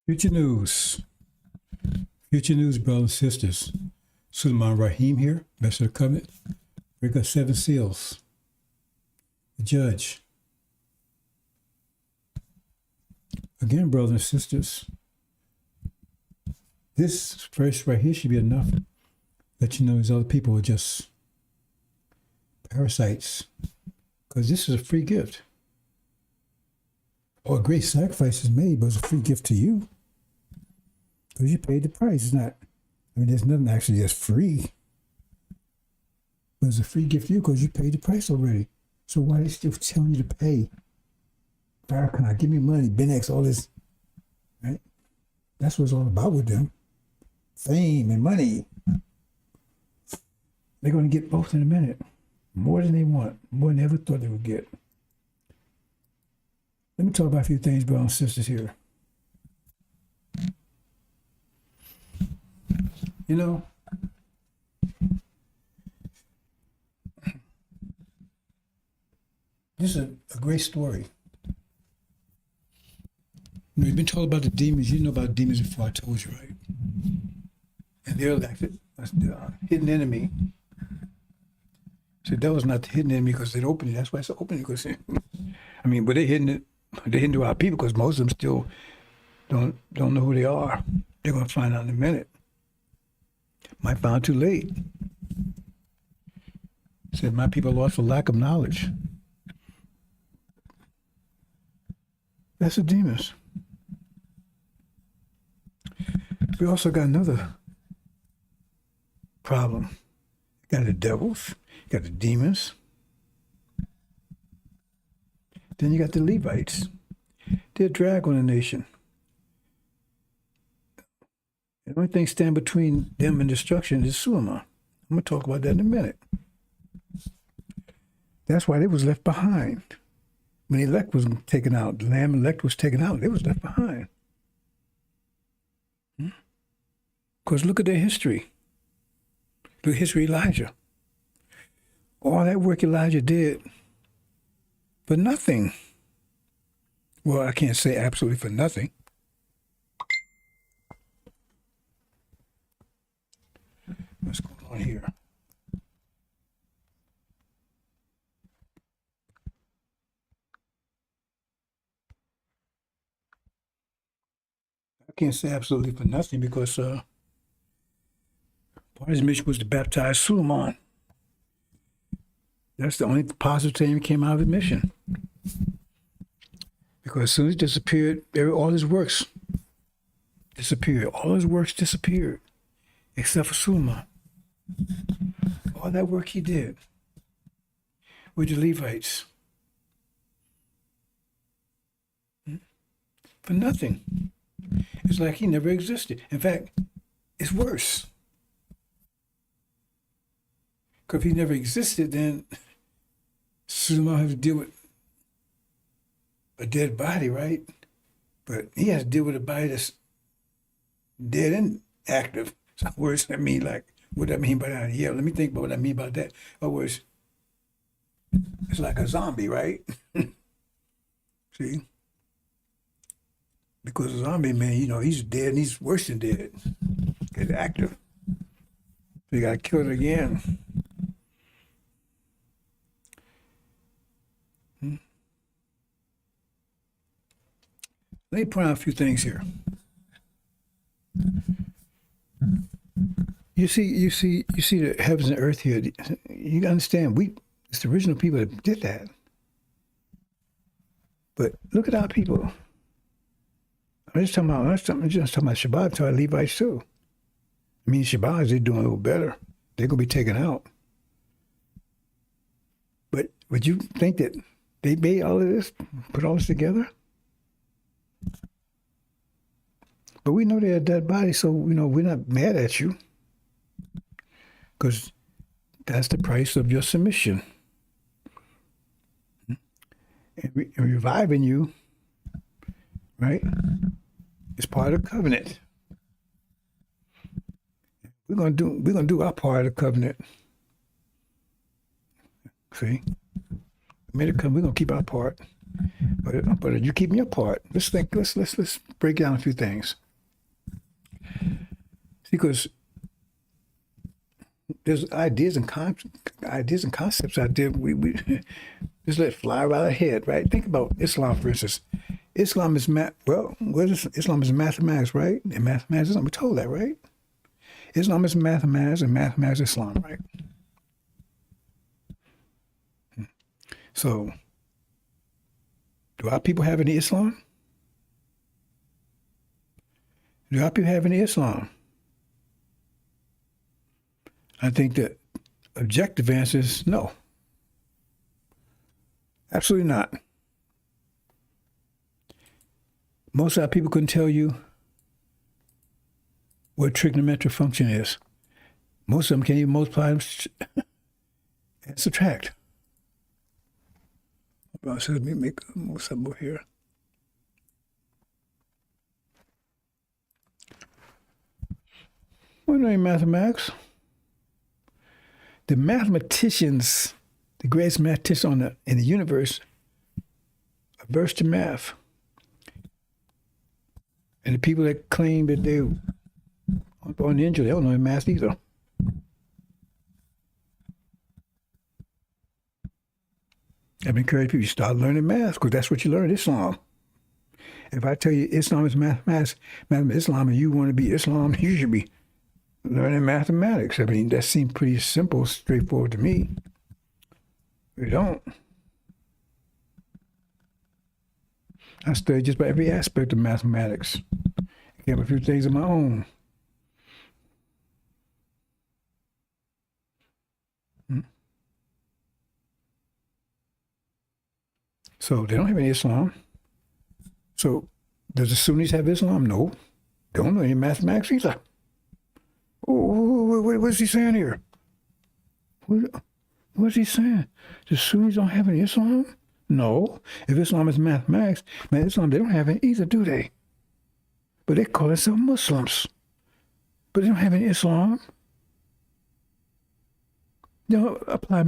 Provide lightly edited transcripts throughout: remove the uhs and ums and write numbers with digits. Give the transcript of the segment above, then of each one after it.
Future news. Future news, brothers and sisters. Suleiman Rahim here, Master of the Covenant. We got 7 seals. The judge. Again, brothers and sisters, this verse right here should be enough that you know these other people are just parasites. Because this is a free gift. Or a great sacrifice is made, but it's a free gift to you. Because you paid the price. It's not, there's nothing actually that's free. But it's a free gift to you because you paid the price already. So why are they still telling you to pay? Farrakhan, give me money, Ben X, all this. Right? That's what it's all about with them. Fame and money. They're going to get both in a minute. More than they want. More than they ever thought they would get. Let me talk about a few things, brothers and sisters, here. You know, this is a great story. You've been told about the demons. You know about demons before I told you, right? And they're like the hidden enemy. So that was not the hidden enemy because they'd open it. That's why it's open because, but they're hidden it. They're hidden to our people because most of them still don't know who they are. They're going to find out in a minute. Might find out too late. Said my people lost for lack of knowledge. That's the demons. We also got another problem. You got the devils, you got the demons. Then you got the Levites. They're a drag on the nation. The only thing standing between them and destruction is Suleiman. I'm going to talk about that in a minute. That's why they was left behind. When the elect was taken out, the lamb elect was taken out, they was left behind. Because look at their history. Look at the history of Elijah. All that work Elijah did for nothing. Well, I can't say absolutely for nothing. What's going on here? I can't say absolutely for nothing because part of his mission was to baptize Suleiman. That's the only positive thing that came out of his mission. Because as soon as he disappeared, all his works disappeared. All his works disappeared, except for Suleiman. All that work he did with the Levites. For nothing. It's like he never existed. In fact, it's worse. Because if he never existed, then Suleiman has to deal with a dead body, right? But he has to deal with a body that's dead and active. So words, what do I mean by that? Yeah, let me think about what I mean by that. In other words, it's like a zombie, right? See? Because a zombie, man, he's dead and he's worse than dead. It's active. So you got to kill it again. Let me point out a few things here. You see the heavens and earth here. You understand, it's the original people that did that. But look at our people. I'm just talking about Shabbat, I'm talking about Levites too. Shabbats, they're doing a little better. They're going to be taken out. But would you think that they made all of this, put all this together? But we know they're a dead body, so we're not mad at you. Because that's the price of your submission. And reviving you, right? It's part of the covenant. We're gonna do our part of the covenant. See? We're gonna keep our part. But you keep your part. Let's break down a few things. Because there's ideas and concepts out there we just let fly right ahead, right? Think about Islam, for instance. Islam is Islam is mathematics, right? And mathematics Islam. We told that, right? Islam is mathematics and mathematics is Islam, right? So, do our people have any Islam? Do our people have any Islam? I think the objective answer is no. Absolutely not. Most of our people couldn't tell you what trigonometric function is. Most of them can't even multiply and subtract. So let me make more something here. We're not in mathematics. The mathematicians, the greatest mathematicians in the universe, are versed to math. And the people that claim that they aren't born into, they don't know math either. I've encouraged people to start learning math because that's what you learn in Islam. If I tell you Islam is mathematics, Islam, and you want to be Islam, you should be learning mathematics. I mean, that seems pretty simple, straightforward to me. We don't. I study just about every aspect of mathematics. I have a few things of my own. So they don't have any Islam. So does the Sunnis have Islam? No. They don't know any mathematics either. What's he saying here? What's he saying? The Sunnis don't have any Islam? No. If Islam is mathematics, Islam, they don't have it either, do they? But they call themselves Muslims. But they don't have any Islam. They don't apply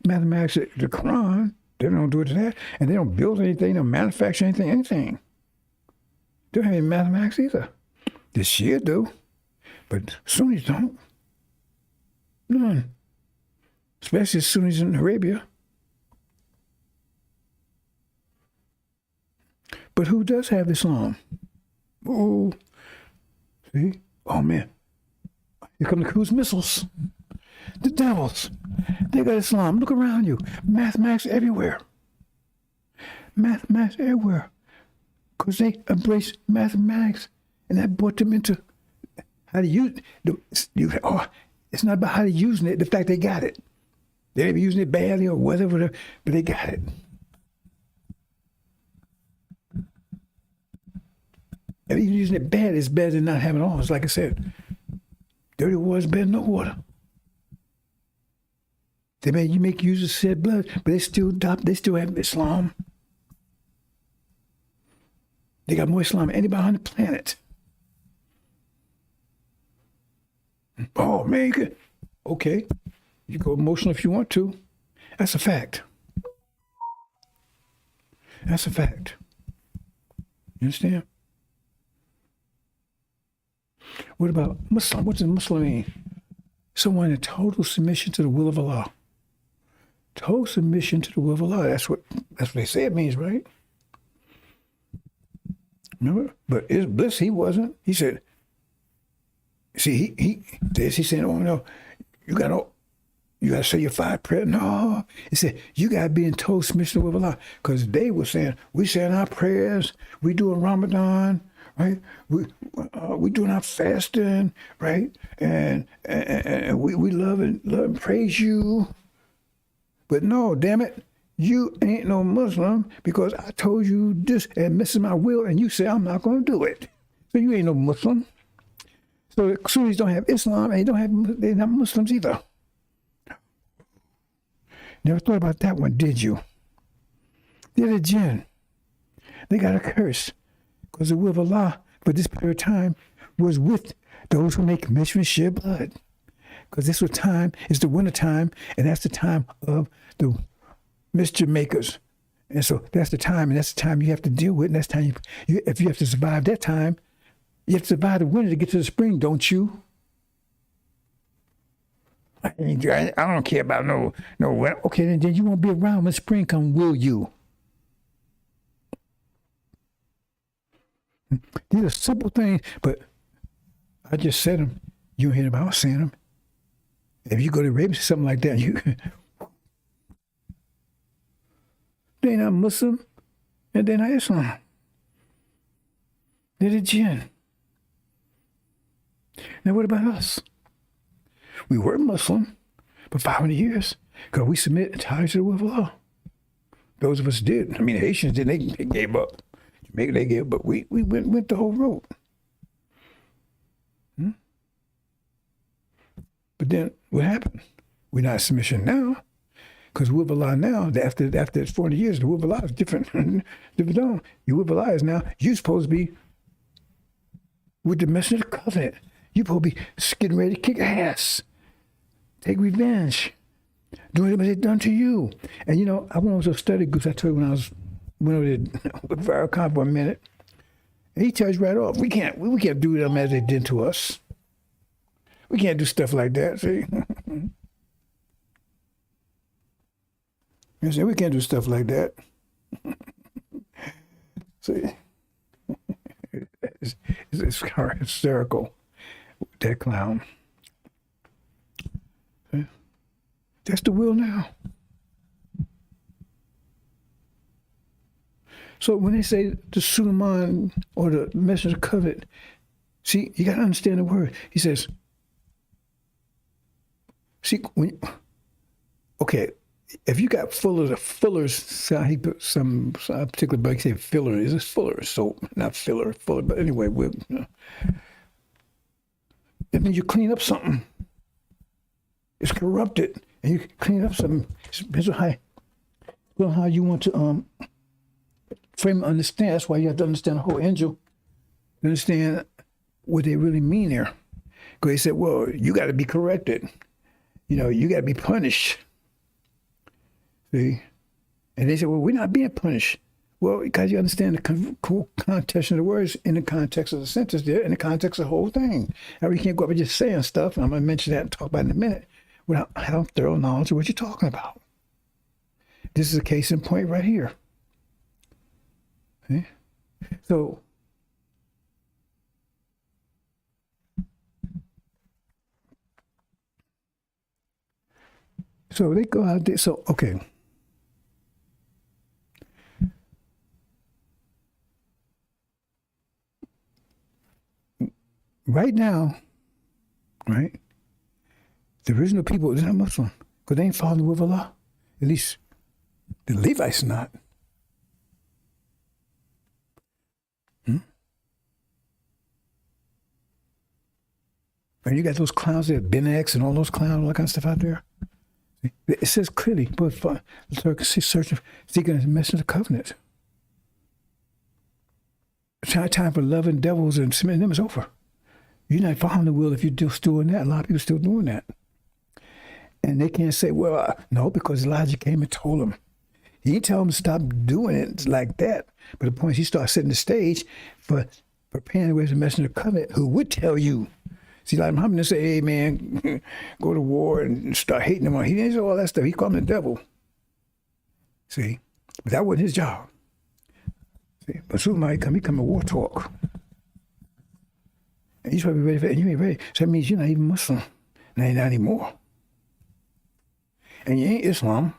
mathematics to the Quran. They don't do it to that. And they don't build anything, they don't manufacture anything. They don't have any mathematics either. The Shia do. But Sunnis don't. None. Especially Sunnis in Arabia. But who does have Islam? Oh, see? Oh, man. Here come the cruise missiles. The devils. They got Islam. Look around you. Mathematics everywhere. Mathematics everywhere. Because they embrace mathematics. And that brought them into how to use it. It's not about how they're using it, the fact they got it. They may be using it badly or whatever, but they got it. And even using it bad is better than not having it all. It's like I said, dirty water is better than no water. You make use of shed blood, but they still have Islam. They got more Islam than anybody on the planet. Oh, man, you could. Okay. You go emotional if you want to. That's a fact. That's a fact. You understand? What about Muslim? What does Muslim mean? Someone in total submission to the will of Allah. Total submission to the will of Allah. That's what they say it means, right? Remember? But Bliss, he wasn't. He said, see, he's saying, oh no, you gotta say your 5 prayers. No. He said, you gotta be in total submission with Allah. Because they were saying, we saying our prayers, we doing Ramadan, right? We doing our fasting, right? And we love and praise you. But no, damn it, you ain't no Muslim because I told you this and this is my will, and you say I'm not gonna do it. So you ain't no Muslim. So the Sunnis don't have Islam, and they're not Muslims either. Never thought about that one, did you? They're the jinn. They got a curse because the will of Allah for this period of time was with those who make commission and shed blood. Because this was time, it's the winter time, and that's the time of the mischief makers. And so that's the time you have to deal with, and that's time if you have to survive that time, You have to survive the winter to get to the spring, don't you? I don't care about no winter. Okay, then you won't be around when spring comes, will you? These are simple things, but I just said them. You don't hear about saying them. If you go to Arabia, something like that, they not Muslim and they're not Islam. They're the jinn. Now, what about us? We were Muslim for 500 years because we submit entirely to the will of Allah. Those of us did. I mean, the Haitians did. They gave up. Jamaica, they gave up. But we went the whole road. But then what happened? We're not in submission now because the will of Allah now, after 400 years, the will of Allah is different. Different. Your will of Allah is now, you're supposed to be with the messenger of the covenant. You're supposed to be getting ready to kick ass. Take revenge. Doing what they've done to you. And I went over to a study group. I told you when I went over there with Farrakhan for a minute. And he tells you right off, we can't do them as they did to us. We can't do stuff like that, see? You see, we can't do stuff like that. See? It's hysterical, that clown. See? That's the will now. So when they say the Suleiman or the messenger of the covenant, see, you got to understand the word. He says, see, okay, if you got Fuller's, he put some particular book, say filler, is this Fuller? So, not filler, Fuller, but anyway, that means you clean up something. It's corrupted, and you clean up something. It depends on how you want to frame and understand. That's why you have to understand the whole angel, to understand what they really mean there. Because they said, well, you got to be corrected. You got to be punished. See? And they said, well, we're not being punished. Well, because you understand the context of the words in the context of the sentence there, in the context of the whole thing. Now, you can't go up and just saying stuff, and I'm going to mention that and talk about it in a minute, without having thorough knowledge of what you're talking about. This is a case in point right here. See? So they go out there. So, okay. Right now, right, the original people, they're not Muslim because they ain't following the will of Allah. At least the Levites not. And you got those clowns there, Ben X and all those clowns, all that kind of stuff out there. It says clearly, but searching, seeking the messenger of the covenant. Time for loving devils and submitting them is over. You're not following the will if you're still doing that. A lot of people are still doing that. And they can't say, well, no, because Elijah came and told them. He didn't tell them to stop doing it like that. But the point is, he started setting the stage for preparing the way to the messenger of the covenant who would tell you. See, like Muhammad didn't say, hey, man, go to war and start hating them. He didn't say all that stuff. He called him the devil. See? But that wasn't his job. See? But soon he come a war talk. And he's probably ready for it, and you ain't ready. So that means you're not even Muslim. Not anymore. And you ain't Islam.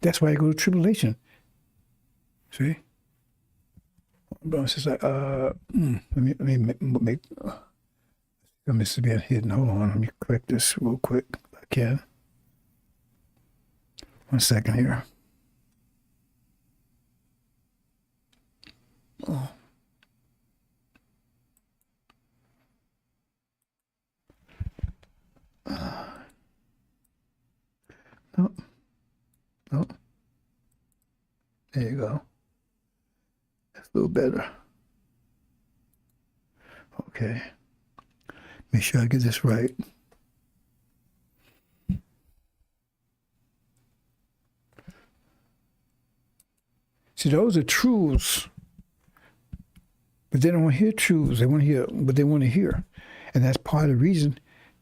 That's why you go to tribulation. See? But it's like, let me make, let me see being hidden. Hold on, let me correct this real quick if I can. 1 second here. Oh. No. There you go. That's a little better. Okay. Make sure I get this right. See, those are truths But they don't want to hear truths. They want to hear what they want to hear. And that's part of the reason.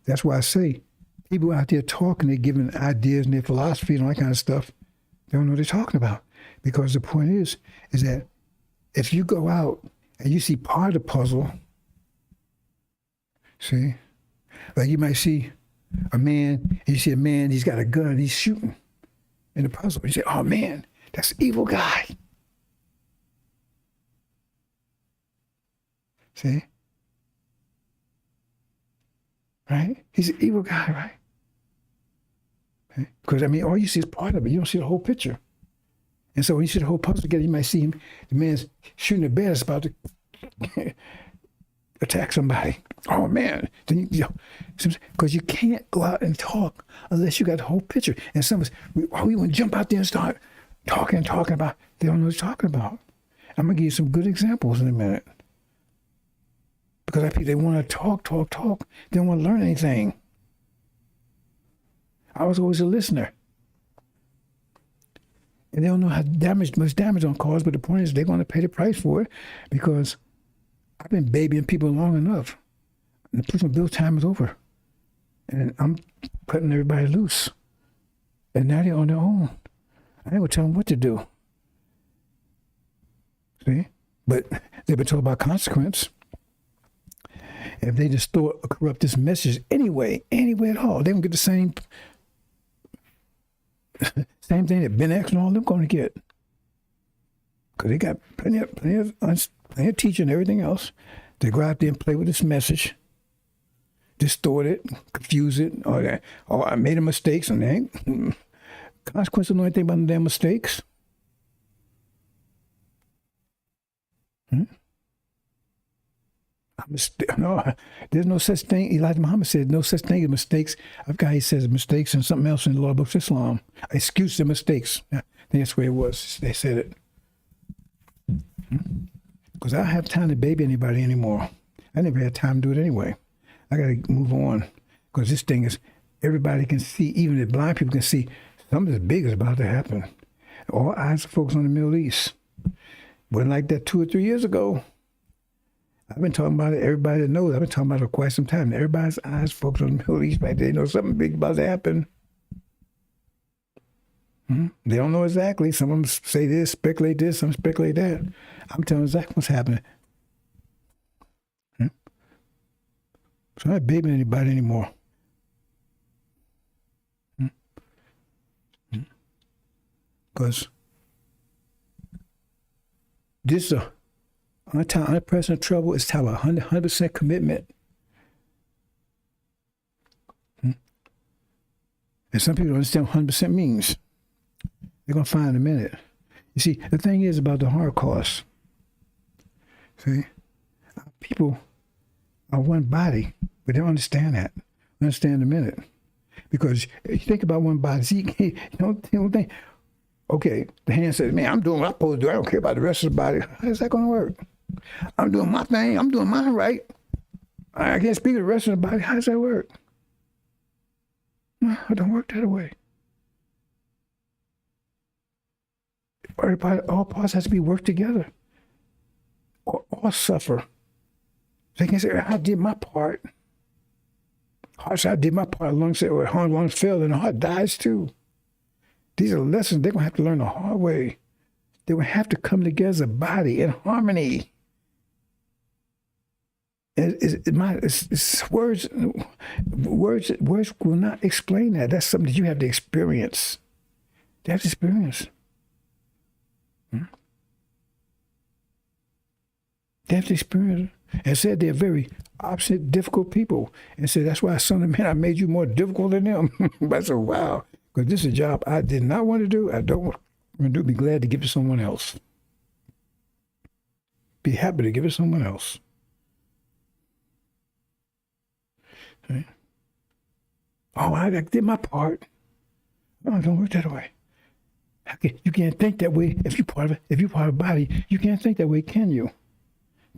That's why I say people out there talking, they're giving ideas and their philosophy and all that kind of stuff. They don't know what they're talking about. Because the point is that if you go out and you see part of the puzzle, see, like you might see a man, and you see a man, he's got a gun, and he's shooting in the puzzle. You say, oh man, that's an evil guy. See? Right? He's an evil guy, right? Okay? Because, I mean, all you see is part of it. You don't see the whole picture. And so when you see the whole puzzle together, you might see him, the man's shooting a bear that's about to attack somebody. Oh, man. Then because you can't go out and talk unless you got the whole picture. And some of us, we want to jump out there and start talking about, they don't know what you're talking about. I'm going to give you some good examples in a minute. Because they want to talk. They don't want to learn anything. I was always a listener. And they don't know how much damage on cause, but the point is they're going to pay the price for it because I've been babying people long enough. And the personal build time is over. And I'm cutting everybody loose. And now they're on their own. I ain't going to tell them what to do. See? But they've been told about consequence. If they distort or corrupt this message anyway at all, they don't get the same thing that Ben X and all them going to get. Because they got plenty of teaching and everything else. They go out there and play with this message, distort it, confuse it, or I made a mistake, and they ain't. Consequences don't know anything about their mistakes. No, there's no such thing. Elijah Muhammad said no such thing as mistakes. I've got, he says mistakes and something else in the law books of Islam. Excuse the mistakes. I think that's where it was. They said it. Because I don't have time to baby anybody anymore. I never had time to do it anyway. I got to move on. Because this thing is, everybody can see, even the blind people can see, something big is about to happen. All eyes are focused on the Middle East. Wasn't like that 2 or 3 years ago. I've been talking about it. Everybody that knows, I've been talking about it for quite some time. Everybody's eyes focused on the Middle East right there. They know something big about to happen. They don't know exactly. Some of them say this, speculate this, some speculate that. I'm telling exactly what's happening. So I'm not babying anybody anymore. Because this is a under pressure and trouble is time 100% commitment. And some people don't understand what 100% means. They're going to find in a minute. You see, the thing is about the Holocaust. See, people are one body, but they don't understand that. They understand in a minute. Because if you think about one body, see, you don't think, okay, the hand says, man, I'm doing what I'm supposed to do. I don't care about the rest of the body. How's that going to work? I'm doing my thing. I'm doing mine right. I can't speak to the rest of the body. How does that work? No, it don't work that way. Everybody, all parts has to be worked together. Or all suffer. They can say, I did my part. Heart said, I did my part. Lungs said, well, lungs fail and the heart dies too. These are lessons they're going to have to learn the hard way. They will have to come together as a body in harmony. It's words will not explain that. That's something that you have to experience. They have to experience. They have to experience it. And said they're very obstinate, difficult people. And said, that's why, son of man, I made you more difficult than them. I said, wow. Because this is a job I did not want to do. I don't want to do. Be glad to give it to someone else. Be happy to give it to someone else. Okay. Oh, I did my part. No, it don't work that way. You can't think that way. If you're part of a body, you can't think that way, can you?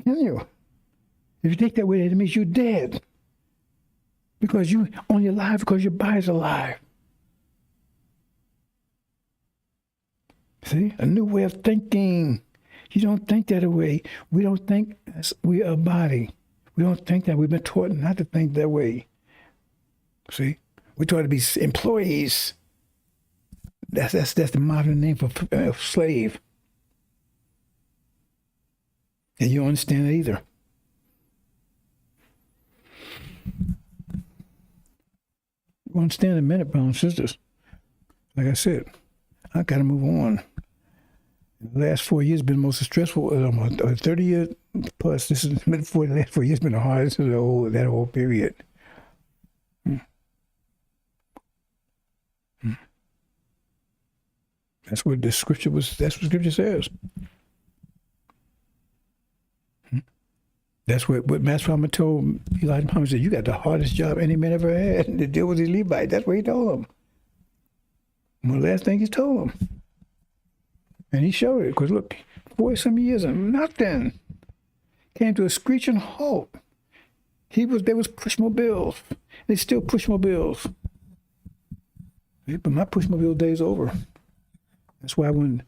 Can you? If you think that way, that means you're dead. Because you only alive because your body's alive. See? A new way of thinking. You don't think that way. We don't think we are a body. We don't think that. We've been taught not to think that way. See? We're taught to be employees. That's the modern name for slave. And you don't understand it either. You understand in a minute, brothers and sisters. Like I said, I got to move on. The last 4 years been the most stressful. 30 years plus. This is the last 4 years been the hardest of that whole period. That's what the scripture was. That's what scripture says. That's what Master Farmer told Elijah Muhammad. Said, "You got the hardest job any man ever had to deal with these Levites." That's what he told him. One last thing he told him, and he showed it. Because look, 40-some years and nothing came to a screeching halt. There was pushmobiles. They still pushmobiles. But my pushmobile day's over. That's why when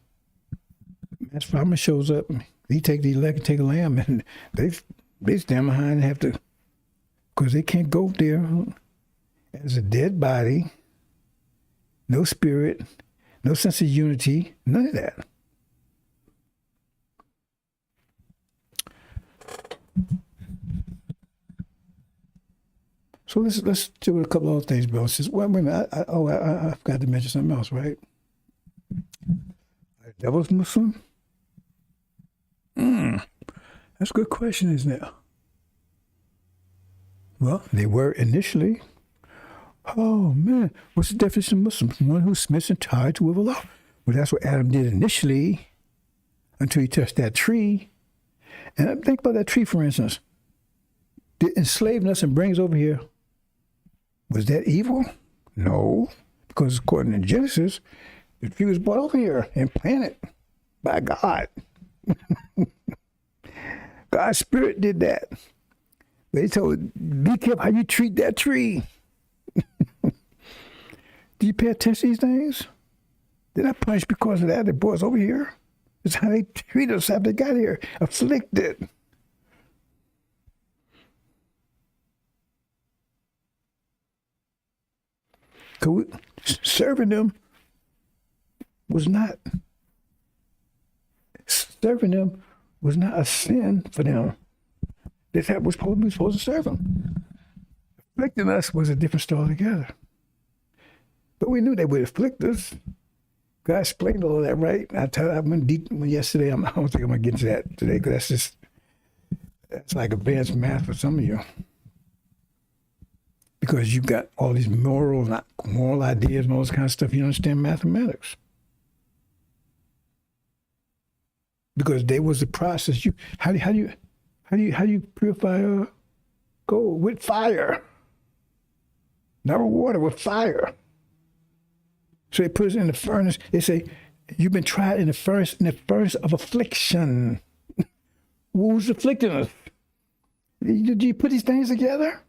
Master Farmer shows up, he take the elect and take a lamb, and they stand behind and have to, because they can't go there as a dead body, no spirit, no sense of unity, none of that. So let's do a couple of things, Bill. Says, well, wait a minute. I forgot to mention something else, right? A devil's Muslim? That's a good question, isn't it? Well, they were initially. Oh, man. What's the definition of Muslim? One who's smitten and tied to will of Allah. Well, that's what Adam did initially until he touched that tree. And think about that tree, for instance. Did enslaving us and bring us over here, was that evil? No. Because according to Genesis, the tree was brought over here and planted by God. God's spirit did that. But he told, be careful how you treat that tree. Do you pay attention to these things? They're not punished because of that. They brought us over here. It's how they treat us after they got here. Afflicted. Serving them was not a sin for them. That's how we're supposed to serve them. Afflicting us was a different story altogether. But we knew they would afflict us. God explained all of that, right? I went deep yesterday. I don't think I'm going to get into that today, because that's like advanced math for some of you. Because you've got all these moral ideas and all this kind of stuff. You don't understand mathematics. Because there was a process. How do you purify gold? With fire. Not with water, with fire. So they put us in the furnace. They say, you've been tried in the furnace of affliction. Who's afflicting us? Do you put these things together?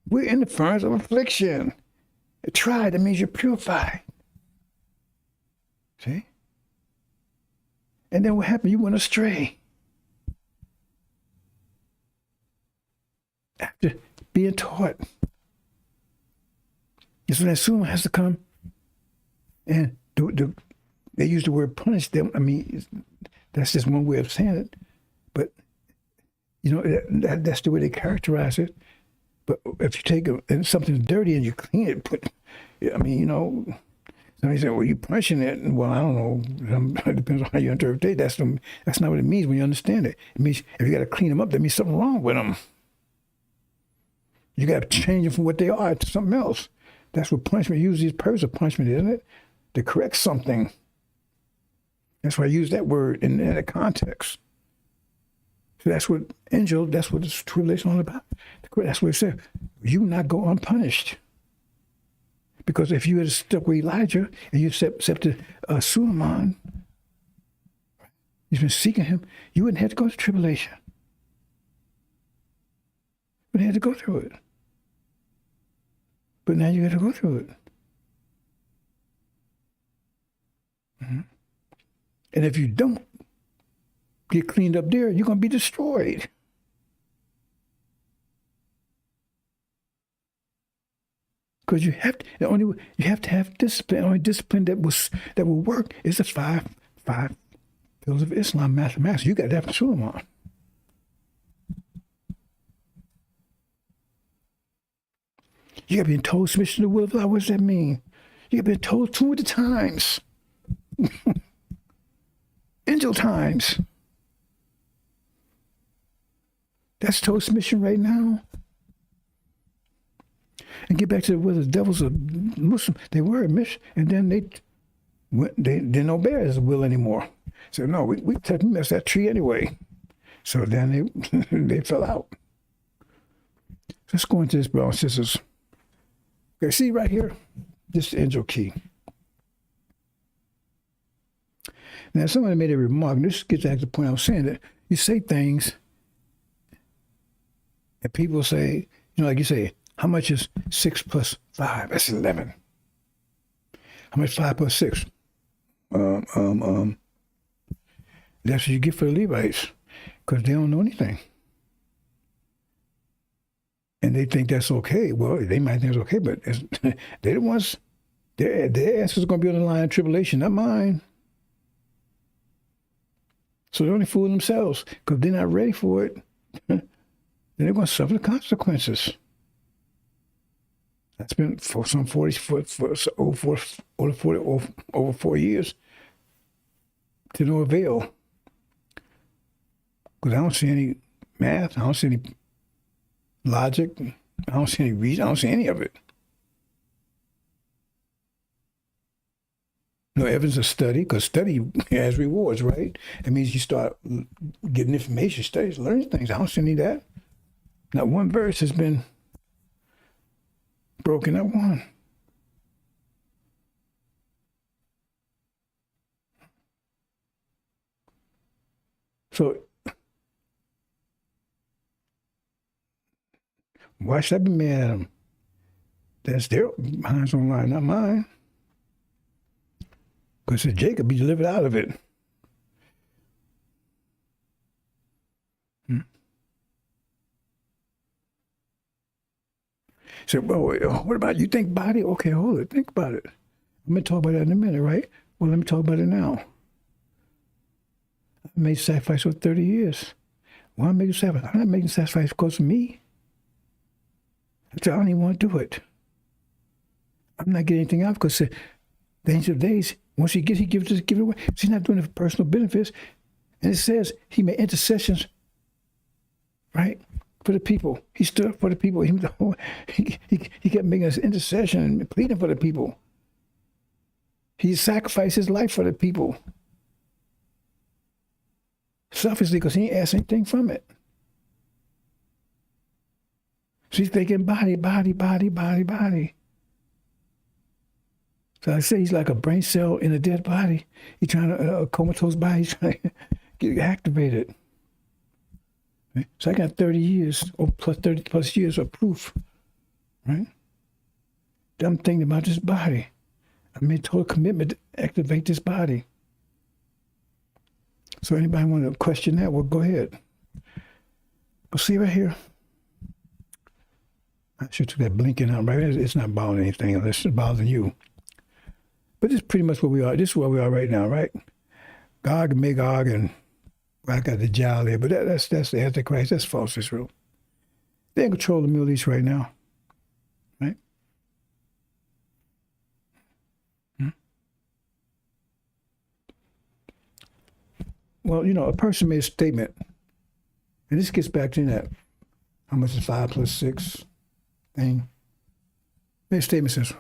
We're in the furnace of affliction. Tried, that means you're purified. See? And then what happened? You went astray. After being taught. It's when that soon has to come. And they use the word punish them. I mean, that's just one way of saying it. But, that's the way they characterize it. But if you take something dirty and you clean it, somebody said, well, you're punishing it. And, well, I don't know. It depends on how you interpret it. That's not what it means when you understand it. It means if you got to clean them up, that means something wrong with them. You got to change them from what they are to something else. That's what punishment usually is. Purpose of punishment, isn't it? To correct something. That's why I use that word in that context. So that's what this tribulation is all about. That's what it said. You not go unpunished. Because if you had stuck with Elijah and you accepted Suleiman, you've been seeking him, you wouldn't have to go to tribulation. You wouldn't have to go through it. But now you got to go through it. Mm-hmm. And if you don't, get cleaned up there, you're going to be destroyed. Because you have to have discipline. The only discipline that will work is the five pillars of Islam, mathematics. You got to have two of them on. You got to be told submission to the will of Allah. What does that mean? You got to be told 200 times. Angel times. That's total submission right now. And get back to whether the devils are Muslim. They were a mission, and then they didn't obey his will anymore. So no, we messed that tree anyway. So then they fell out. Let's go into this, brothers and sisters. Okay, see right here, this is the angel key. Now, somebody made a remark, and this gets back to the point I was saying, that you say things, and people say, like you say, how much is 6 plus 5? That's 11. How much 5 plus 6? That's what you get for the Levites, because they don't know anything. And they think that's okay. Well, they might think it's okay, but they're the ones, their answers are going to be on the line of tribulation, not mine. So they're only fooling themselves, because they're not ready for it. Then they're going to suffer the consequences. That's been for some over 4 years to no avail. Because I don't see any math, I don't see any logic, I don't see any reason, I don't see any of it. No evidence of study, because study has rewards, right? It means you start getting information, studies, learning things. I don't see any of that. Not one verse has been broken, not one. So why should I be mad at them? That's their hands on line, not mine. Because Jacob be delivered out of it. So, well, what about you think body? Okay, hold it. Think about it. I'm going to talk about that in a minute, right? Well, let me talk about it now. I made sacrifice for 30 years. Why am I making sacrifice? I'm not making sacrifice because of me. I don't even want to do it. I'm not getting anything out because the Ancient of Days, once he gives it away. So he's not doing it for personal benefits. And it says he made intercessions, right, for the people. He stood up for the people. He kept making his intercession and pleading for the people. He sacrificed his life for the people. Selfishly, because he ain't asked anything from it. So he's thinking body. So I say he's like a brain cell in a dead body. He's trying to, a comatose body, he's trying to get activated. Right? So I got 30 years, or plus 30 plus years of proof, right? I'm thinking about this body. I made total commitment to activate this body. So anybody want to question that? Well, go ahead. But see right here. I should took that blinking out, right? It's not bothering anything unless it's bothering you. But this is pretty much where we are. This is where we are right now, right? Gog and Magog, and I got the Jal there, but that's the Antichrist. That's false Israel. They're in control of the Middle East right now, right? Well, a person made a statement, and this gets back to that, how much is 5 plus 6 thing? Made a statement says,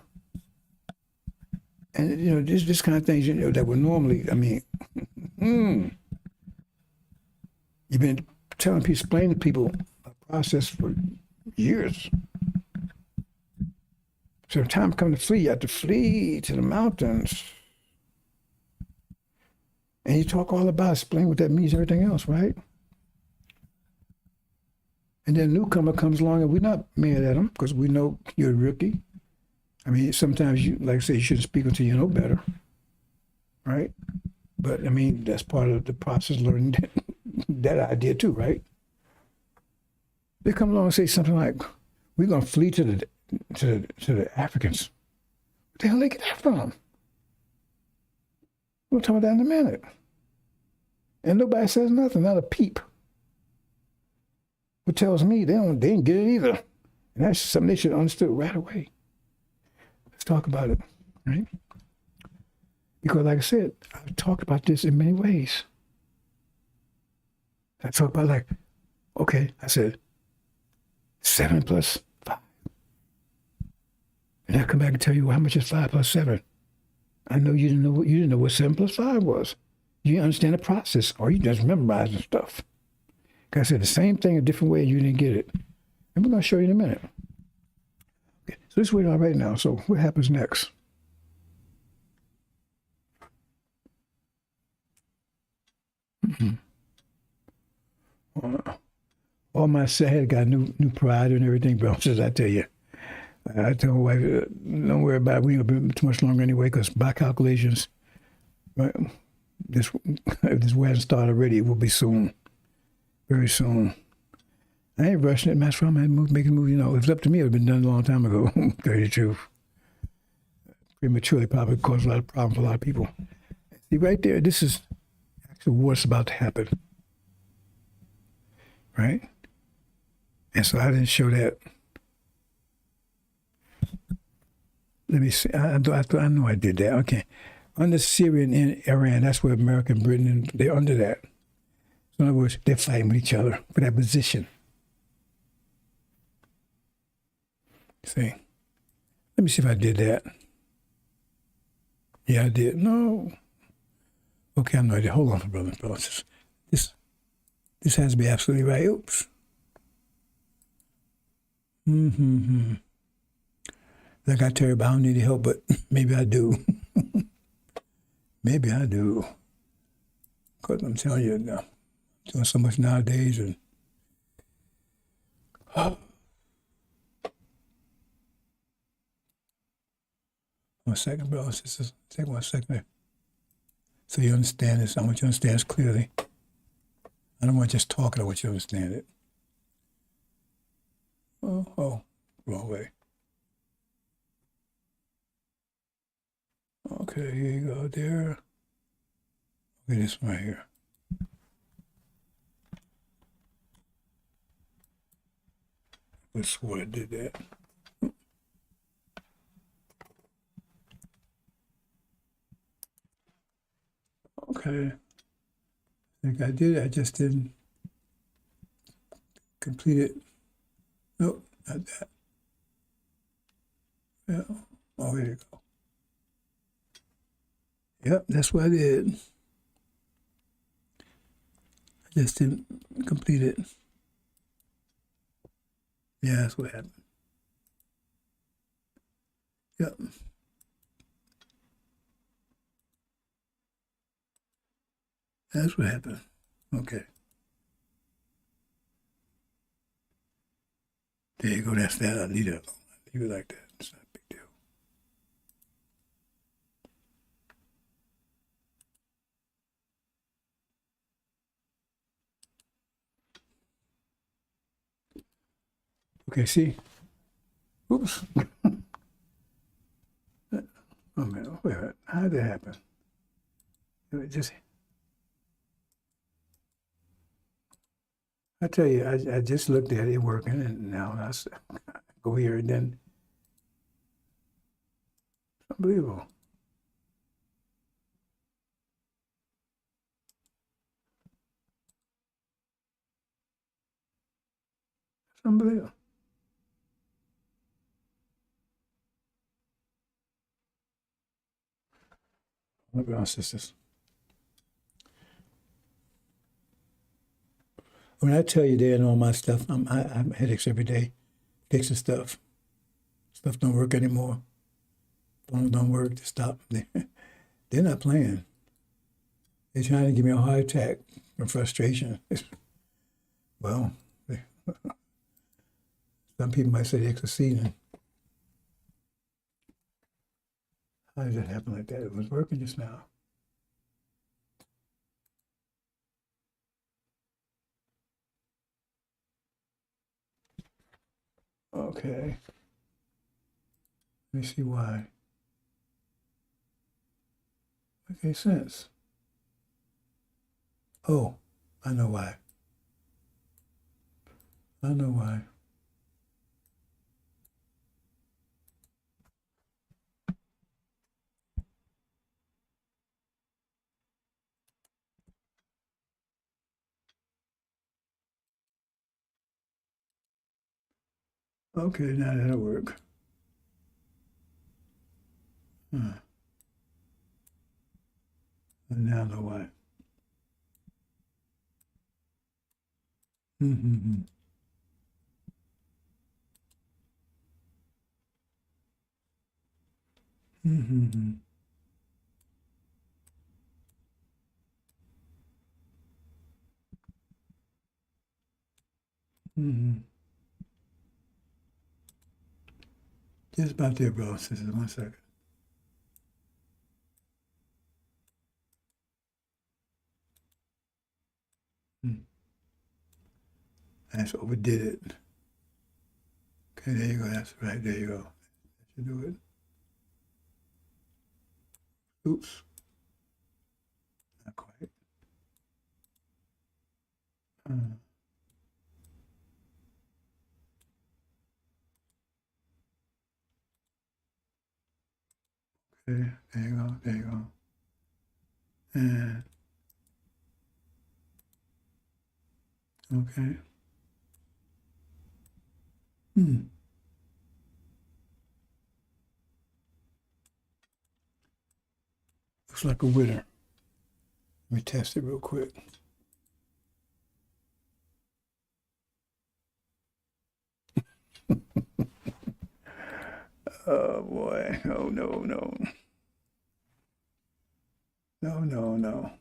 and this kind of things, that would normally, you've been telling people, explaining to people a process for years. So when time comes to flee, you have to flee to the mountains. And you talk all about, explain what that means, everything else, right? And then a newcomer comes along, and we're not mad at him because we know you're a rookie. Sometimes you, like I say, you shouldn't speak until you know better, right? But that's part of the process, learning that idea too, right? They come along and say something like, "We're gonna flee to the Africans." What the hell they get that from? We'll talk about that in a minute. And nobody says nothing, not a peep. What tells me they didn't get it either. And that's something they should have understood right away. Let's talk about it, right? Because like I said, I've talked about this in many ways. I talk about like, okay, I said 7 plus 5. And I come back and tell you how much is 5 plus 7. I know you didn't know what 7 plus 5 was. You didn't understand the process, or you just memorizing stuff. Like I said, the same thing a different way, and you didn't get it. And we're gonna show you in a minute. Okay, so this is where we are right now. So what happens next? Mm-hmm. All my head got new pride and everything, bro. Just I tell you, I tell my wife, don't worry about it. We ain't gonna be too much longer anyway, because by calculations, right, if this hasn't started already, it will be soon, very soon. I ain't rushing it, man. That's why I'm making a movie. You know, if it's up to me, it would have been done a long time ago. Tell you the truth. Prematurely probably caused a lot of problems for a lot of people. See, right there, this is actually what's about to happen. Right? And so I didn't show that. Let me see. I know I did that. Okay. Under Syria and Iran, that's where America and Britain, they're under that. So in other words, they're fighting with each other for that position. See? Let me see if I did that. Yeah, I did. No. Okay, I know I did. Hold on, brother. This has to be absolutely right. Oops. Mm-hmm. Like I tell you, I don't need any help, but maybe I do. Maybe I do. Because I'm telling you, I'm doing so much nowadays. And one second, bro. Just take 1 second. So you understand this. I want you to understand this clearly. I don't want just talking. I want you to understand it. Oh, wrong way. Okay, here you go, there. Okay, this one right here. I swore I did that. Okay. I think I did it. I just didn't complete it. Nope, not that. Yeah. Oh, here you go. Yep, that's what I did. I just didn't complete it. Yeah, that's what happened. Yep. That's what happened. Okay. There you go. That's that. I leave it alone. I leave it like that. It's not a big deal. Okay, see? Oops. Oh, man. Wait, how did that happen? It just, I tell you, I just looked at it working, and now I go here, and then it's unbelievable. It's unbelievable. My brothers and sisters. When I tell you they're in all my stuff, I have headaches every day, fixing stuff. Stuff don't work anymore. Phones don't work. They stop. They're not playing. They're trying to give me a heart attack from frustration. Well, some people might say they're succeeding. How did that happen like that? It was working just now. Okay. Let me see why. Makes sense. Oh, I know why. I know why. Okay, now that'll work. Hmm. And now I know why. Mm-hmm. Mm-hmm. Mm-hmm. Just about there, bro. Sisters, 1 second. Mm. I just overdid it. Okay, there you go. That's right. There you go. That should do it. Oops, not quite. Uh, okay, there you go. There you go. And okay. Hmm. Looks like a winner. Let me test it real quick. Oh boy. Oh no, no. No, no, no.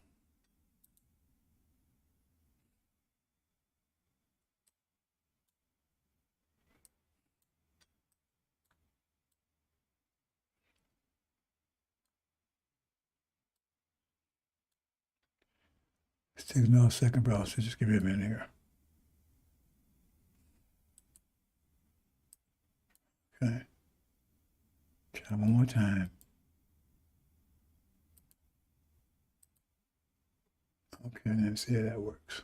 It takes no second browser. Just give me a minute here. Okay. Try one more time. Okay, and then see how that works.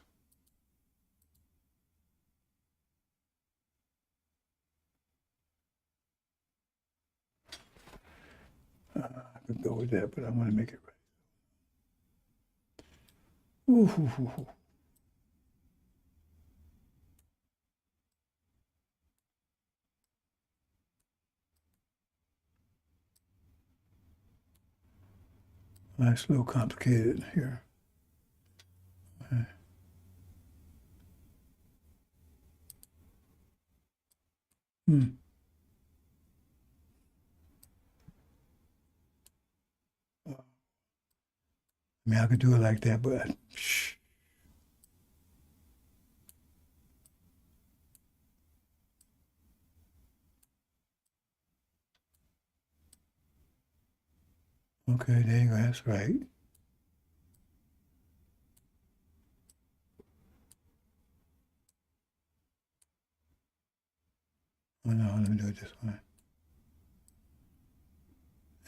I could go with that, but I want to make it right. Ooh, ooh, ooh, ooh. That's a little complicated here. Okay. Hmm. I mean, I could do it like that, but okay, there you go. That's right. Oh no, let me do it this way.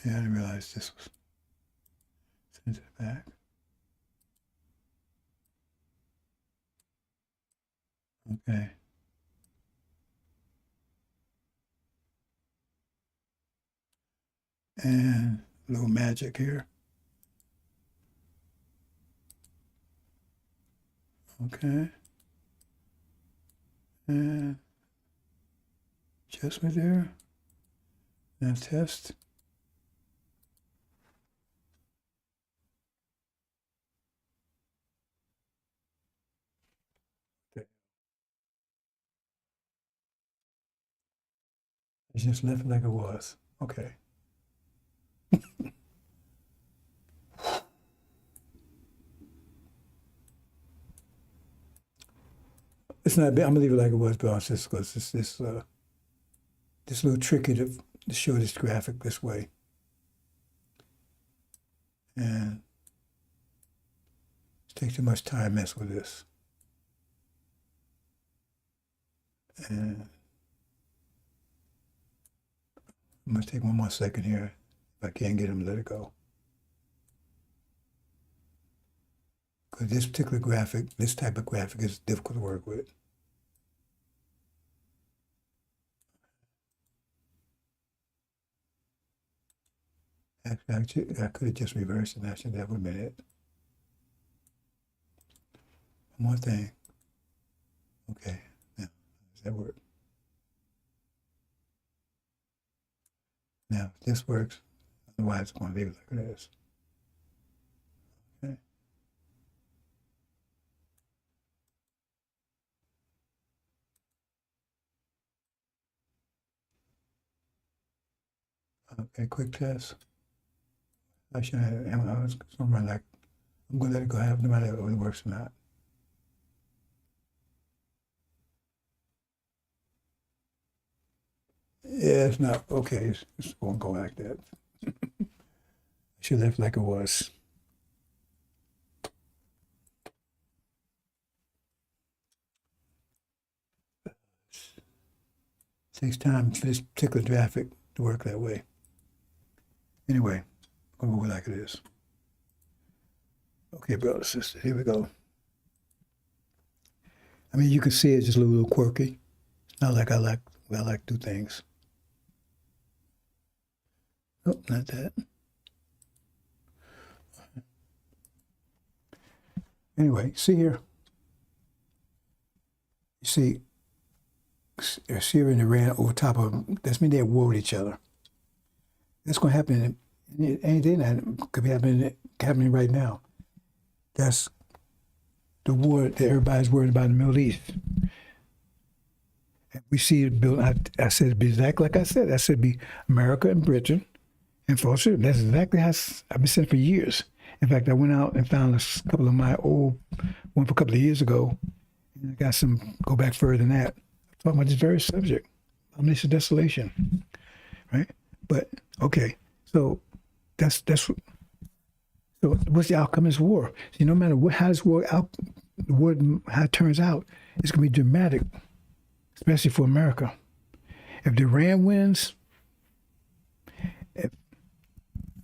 Yeah, I didn't realize this was sent it back. Okay. And a little magic here. Okay. And just right there. Now test. It's just left it like it was. Okay. It's not bad. I'm gonna leave it like it was, but it's just because this little tricky to show this graphic this way. And it takes too much time mess with this. And I'm going to take one more second here. If I can't get him, let it go. Because this particular graphic, this type of graphic is difficult to work with. Actually, I could have just reversed it. Actually, that would have been it. One more thing. Okay, now, does that work? Now, if this works, otherwise I'm going to leave it like this. Okay. Okay, quick test. I should have, I was going to run like, I'm going to let it go have no matter if it works or not. Yeah, it's not, okay, it's going to go like that. I should have left like it was. It takes time for this particular graphic to work that way. Anyway, I'm going to go like it is. Okay, brothers and sisters, here we go. I mean, you can see it's just a little quirky. It's not like I like to do things. Oh, not that. Anyway, see here. You see, Syria and Iran over top of them. That's mean they're at war with each other. That's going to happen any day now. It could be happening right now. That's the war that everybody's worried about in the Middle East. And we see it built. I said it'd be exactly like I said. I said it'd be America and Britain and for sure. That's exactly how I've been saying for years. In fact, I went out and found a couple of my old one for a couple of years ago. And I got some go back further than that. Talking about this very subject, omniscient desolation, right? But okay, so that's so what's the outcome of this war? See, no matter how this war how it turns out, it's going to be dramatic, especially for America. If Iran wins, if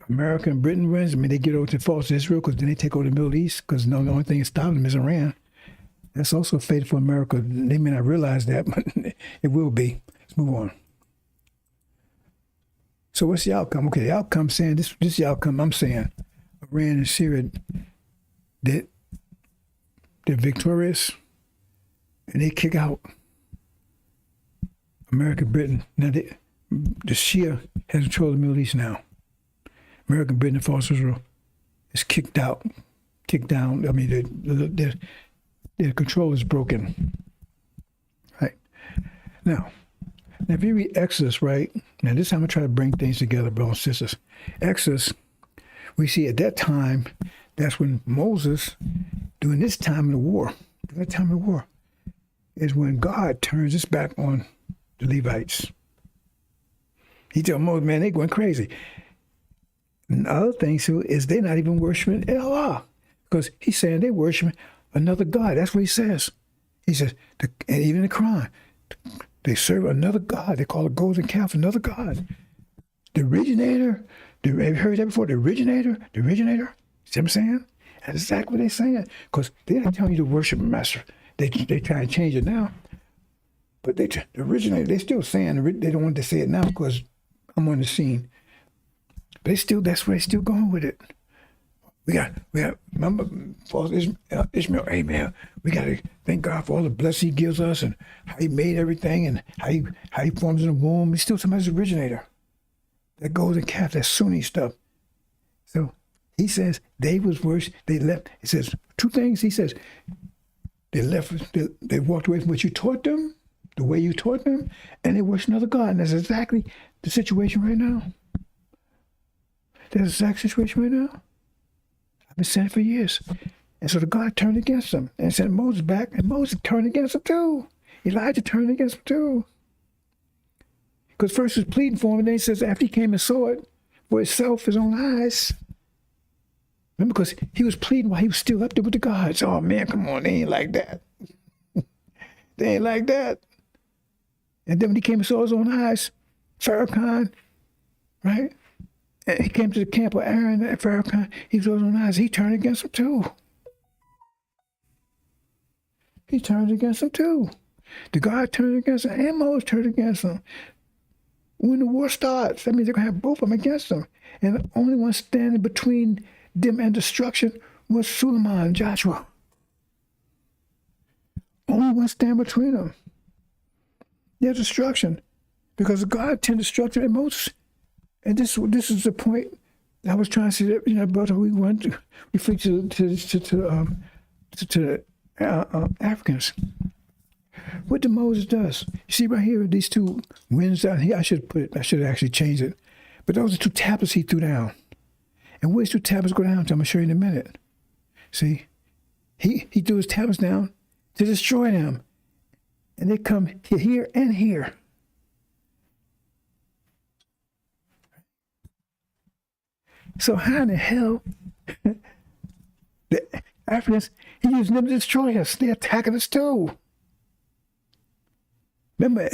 America and Britain wins, I mean they get over to false Israel because then they take over the Middle East because the only thing that's stopping them is Iran. That's also fatal for America. They may not realize that, but it will be. Let's move on. So what's the outcome? Okay, the outcome saying this is the outcome I'm saying. Iran and Syria, they're victorious and they kick out America, Britain. Now the Shia has control of the Middle East now. America, Britain, and false Israel is kicked down. I mean, their control is broken. Right. Now if you read Exodus, right? Now this time I'm going to try to bring things together, brothers and sisters. Exodus, we see at that time, that's when Moses, during this time of the war, is when God turns his back on the Levites. He told Moses, man, they're going crazy. And the other thing, too, is they're not even worshiping Allah. Because he's saying they're worshiping another God. That's what he says. He says, and even in the Quran, they serve another God. They call a golden calf another God. The originator, have you heard that before? The originator. See what I'm saying? That's exactly what they're saying. Because they're not telling you to worship a master. They try to change it now. But the originator, they're still saying, they don't want to say it now because I'm on the scene. But that's where they're still going with it. We got. Remember, Ishmael. Hey man, we got to thank God for all the blessings He gives us and how He made everything and how He forms in the womb. He's still somebody's originator. That golden calf, that Sunni stuff. So he says they was worse. They left. He says two things. He says they left. They walked away from what you taught them, the way you taught them, and they worshiped another God. And that's exactly the situation right now. That's the exact situation right now. I've been saying it for years. And so the God turned against them and sent Moses back, and Moses turned against him too. Elijah turned against him too. Because first he was pleading for him, and then he says after he came and saw it for himself, his own eyes. Remember, because he was pleading while he was still up there with the gods. Oh man, come on, they ain't like that. They ain't like that. And then when he came and saw his own eyes, Farrakhan, right? And he came to the camp of Aaron and Pharaoh. He was on eyes. He turned against them too. He turned against them too. The God turned against them, and Moses turned against them. When the war starts, that means they're going to have both of them against them. And the only one standing between them and destruction was Suleiman and Joshua. Only one standing between them. Their destruction. Because God turned destruction in Moses. And this is the point I was trying to say that, brother, we flee to the Africans. What the Moses does, you see right here, these two winds down here. I should have actually changed it, but those are two tablets he threw down. And where's two tablets go down to? I'm gonna show you in a minute. See, he threw his tablets down to destroy them, and they come here and here. So how in the hell the Africans, he used them to destroy us? They're attacking us too. Remember,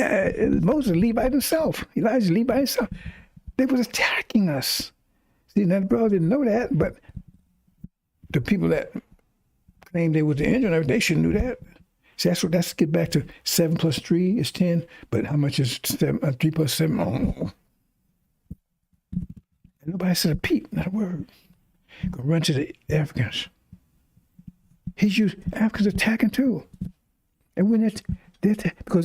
Moses Levite himself, Elijah Levite himself, they was attacking us. See, now the brother didn't know that, but the people that claimed they was the angel, they shouldn't do that. See, that's get back to 7 plus 3 is 10, but how much is 3 plus 7? Oh. And nobody said a peep, not a word. Go run to the Africans. He's used Africans attacking too. And when because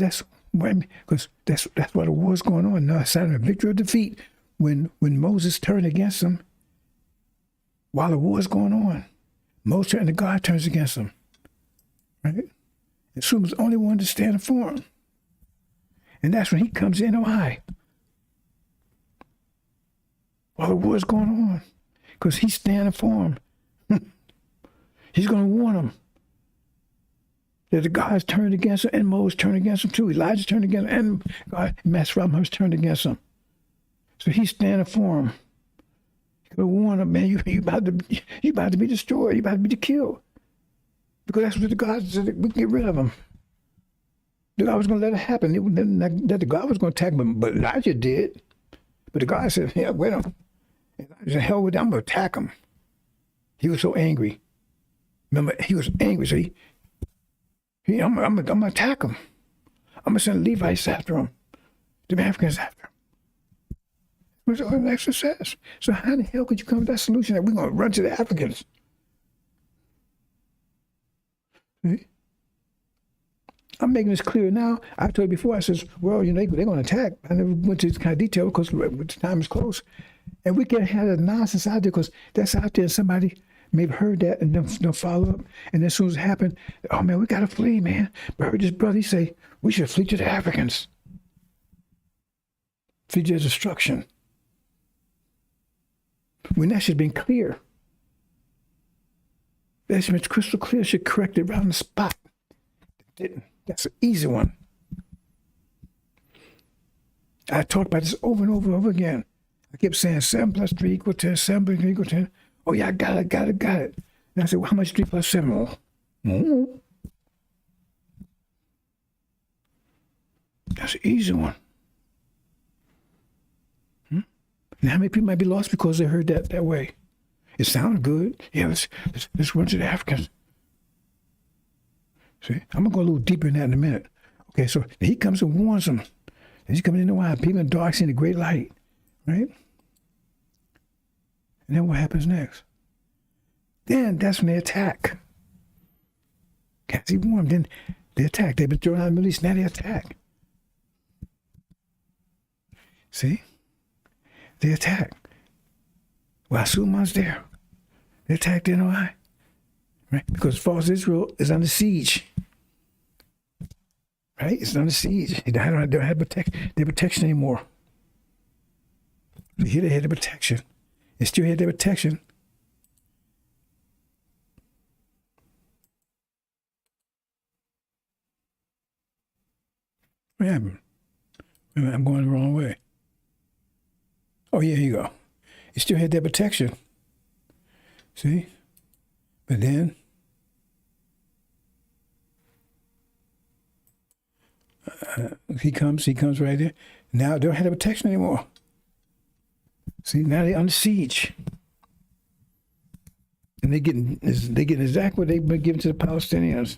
that's why the war's going on. Now, it's not a victory or defeat when Moses turned against them while the war's going on. Moses and God turns against them. Right? And Suleiman was the only one to stand for him. And that's when he comes in, while the war's going on. Because he's standing for him. He's going to warn them that the gods turned against him, and Moses turned against him too. Elijah turned against him, and God, Master turned against him. So he's standing for him. He's going to warn them, man, you about to be destroyed. You about to be killed. Because that's what the gods said, we can get rid of him. The God was going to let it happen. That the God was going to attack him, but Elijah did. But the God said, yeah, wait a minute. Elijah said, hell with them, I'm going to attack him. He was so angry. Remember, he was angry, so I'm going to attack him. I'm going to send Levites after him, the Africans after him. That's what the lecture says. So how in the hell could you come to that solution that we're going to run to the Africans? See? I'm making this clear now. I told you before, I says, well, they're going to attack. I never went to this kind of detail because the time is close. And we can't have that nonsense out there because that's out there and somebody maybe heard that and then follow up. And as soon as it happened, oh man, we got to flee, man. But I heard this brother, he say, we should flee to the Africans. Flee to their destruction. When that should have been clear. That should have been crystal clear, should correct it right on the spot. It didn't. That's an easy one. I talked about this over and over and over again. I kept saying 7 plus 3 equals 10, 7 plus 3 equals 10. Oh yeah, I got it. And I said, well, how much 3 plus 7? Oh. That's an easy one. And how many people might be lost because they heard that way? It sounded good. Yeah, let's run to the Africans. See, I'm going to go a little deeper in that in a minute. Okay, so he comes and warns them. He's coming in the wild. People in the dark seeing the great light. Right? And then what happens next? Then that's when they attack. Can't see warm. Then they attack. They've been thrown out of the Middle East. Now they attack. See? They attack. While Suleiman's there. They attack the NOI. Right? Because false Israel is under siege. Right? It's under siege. They don't have their protection anymore. So here they had the protection. They still had their protection. What happened? I'm going the wrong way. Oh, yeah, here you go. They still had their protection. See? But then he comes right there. Now they don't have the protection anymore. See, now they're under siege. And they're getting exactly what they've been giving to the Palestinians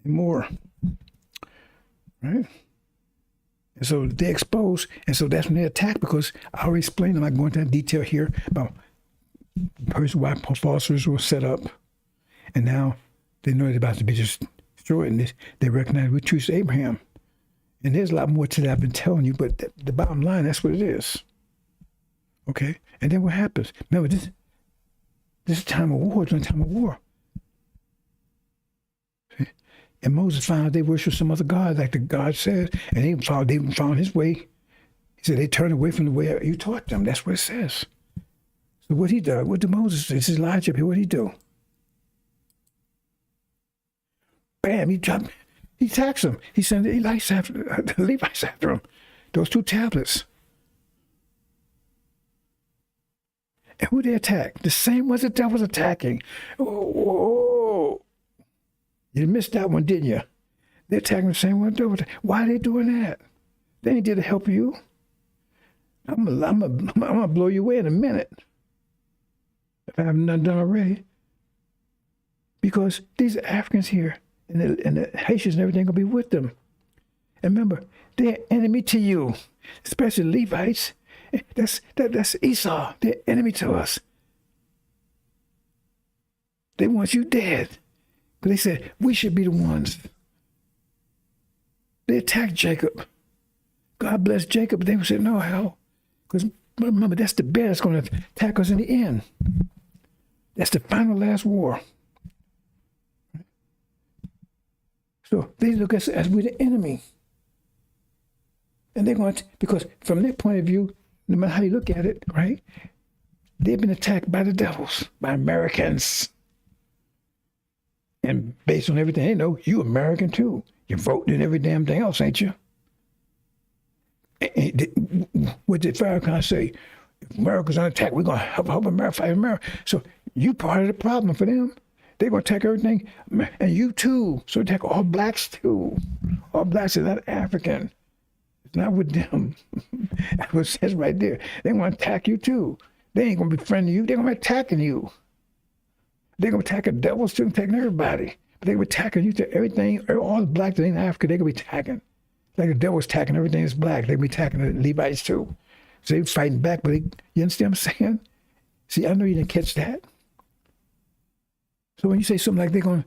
and more. Right? And so they're exposed. And so that's when they attack, because I already explained, I'm not going into detail here about why falsehoods were set up. And now they know they're about to be destroyed. And they recognize we choose Abraham. And there's a lot more to that I've been telling you, but the bottom line, that's what it is. Okay? And then what happens? Remember, this is a time of war. During a time of war. See? And Moses found out they worship some other God, like the God said, and they found his way. He said they turned away from the way you taught them. That's what it says. So what he did? What did Moses do? This is Elijah up here. What did he do? Bam! He attacks them. He sent the Levites after him. Those 2 tablets. And who they attack? The same ones the devil's attacking. Oh, you missed that one, didn't you? They're attacking the same one the devil. Why are they doing that? They ain't did to help you. I'm gonna blow you away in a minute. If I haven't done already. Because these Africans here and the Haitians and everything gonna be with them. And remember, they're enemy to you, especially Levites. That's Esau. They're enemy to us. They want you dead. But they said, we should be the ones. They attacked Jacob. God bless Jacob, but they said, no, hell. Because remember, that's the bear that's going to attack us in the end. That's the final last war. So they look at us as we're the enemy. And they're going to, because from their point of view, no matter how you look at it, right? They've been attacked by the devils, by Americans. And based on everything they know, you American too. You're voting and every damn thing else, ain't you? What did Farrakhan say? If America's under attack, we're going to help America fight America. So you part of the problem for them. They're going to attack everything, and you too. So attack all blacks too. All blacks are not African. It's not with them. That's what it says right there. They want to attack you too. They ain't going to be friendly to you. They're going to be attacking you. They're going to attack the devils too, attacking everybody. But they're going to be attacking you to everything. All the blacks that ain't Africa, they're going to be attacking. Like the devil's attacking everything that's black. They're going to be attacking the Levites too. So they're fighting back, but you understand what I'm saying? See, I know you didn't catch that. So when you say something like they're going,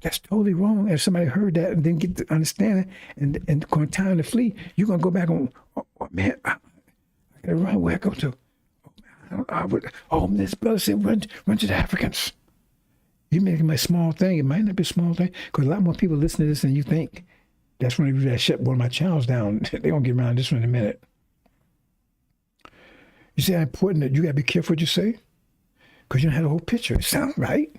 that's totally wrong. If somebody heard that and didn't get to understand it and going time to flee, you're going to go back on, oh man, I got to run where I go to. This brother said, run to the Africans. You making a small thing. It might not be a small thing because a lot more people listen to this than you think. That's when I shut one of my channels down. They're going to get around this one in a minute. You see how important that you got to be careful what you say? Because you don't have the whole picture. It sounds right.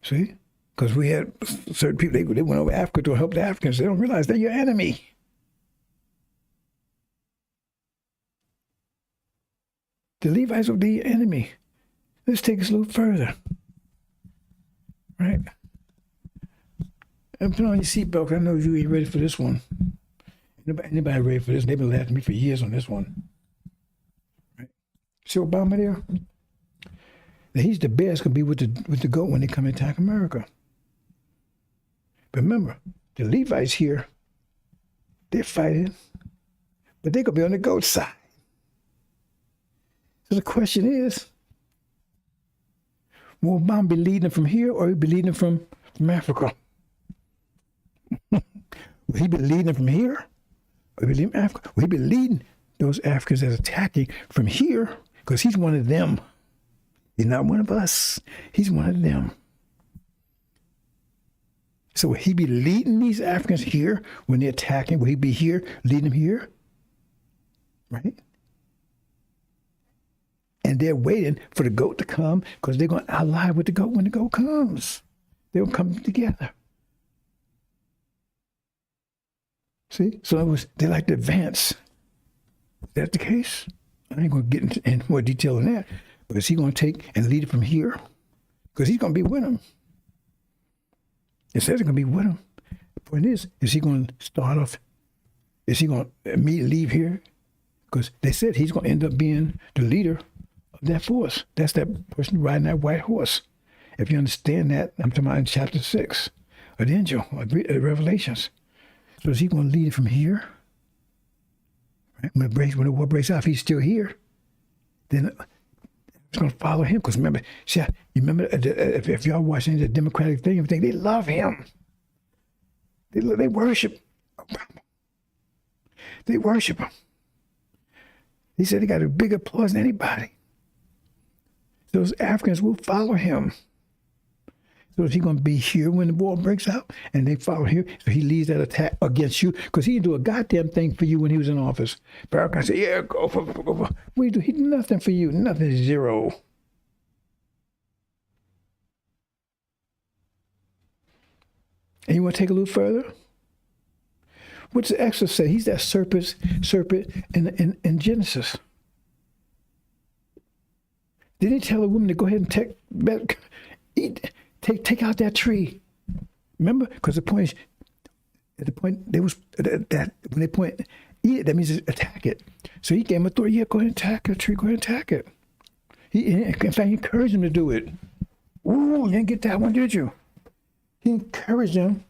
See? Because we had certain people, they went over Africa to help the Africans. They don't realize they're your enemy. The Levites are the enemy. Let's take this a little further. Right? And put on your seatbelt, I know you ain't ready for this one. Anybody ready for this? They've been laughing at me for years on this one. Right? See Obama there? Now he's the bear that's going to be with the goat when they come and attack America. But remember, the Levites here, they're fighting, but they're going to be on the goat side. So the question is, will Obama be leading them from here or will he be leading them from Africa? Will he be leading them from here? Or will he be leading Africa? Will he be leading those Africans that's attacking from here? Because he's one of them. He's not one of us. He's one of them. So will he be leading these Africans here when they're attacking? Will he be here, leading them here? Right? And they're waiting for the goat to come because they're going to ally with the goat when the goat comes. They'll come together. See? So it was, they like to advance. Is that the case? I ain't going to get into more detail than that. But is he going to take and lead it from here? Because he's going to be with him. It says he's going to be with him. The point is he going to start off, is he going to immediately leave here? because they said he's going to end up being the leader of that force. That's that person riding that white horse. If you understand that, I'm talking about in chapter 6 of the angel of Revelations. So is he going to lead it from here? Right? When the war breaks out, if he's still here, then it's going to follow him. Because remember, see, you remember if y'all watch any of the Democratic thing, everything, they love him. They worship Obama. They worship him. He said he got a bigger applause than anybody. Those Africans will follow him. So is he going to be here when the war breaks out? And they follow him. So he leads that attack against you because he didn't do a goddamn thing for you when he was in office. Farrakhan said, yeah, go. What do you do? He did nothing for you. Nothing, zero. And you want to take a little further? What's the Exodus say? He's that serpent in Genesis. Didn't he tell the woman to go ahead and take out that tree? Remember? Because at the point they was that when they point eat it, that means attack it. So he gave him authority. Yeah, go ahead and attack the tree. Go ahead and attack it. In fact, he encouraged him to do it. Ooh, you didn't get that one, did you? He encouraged him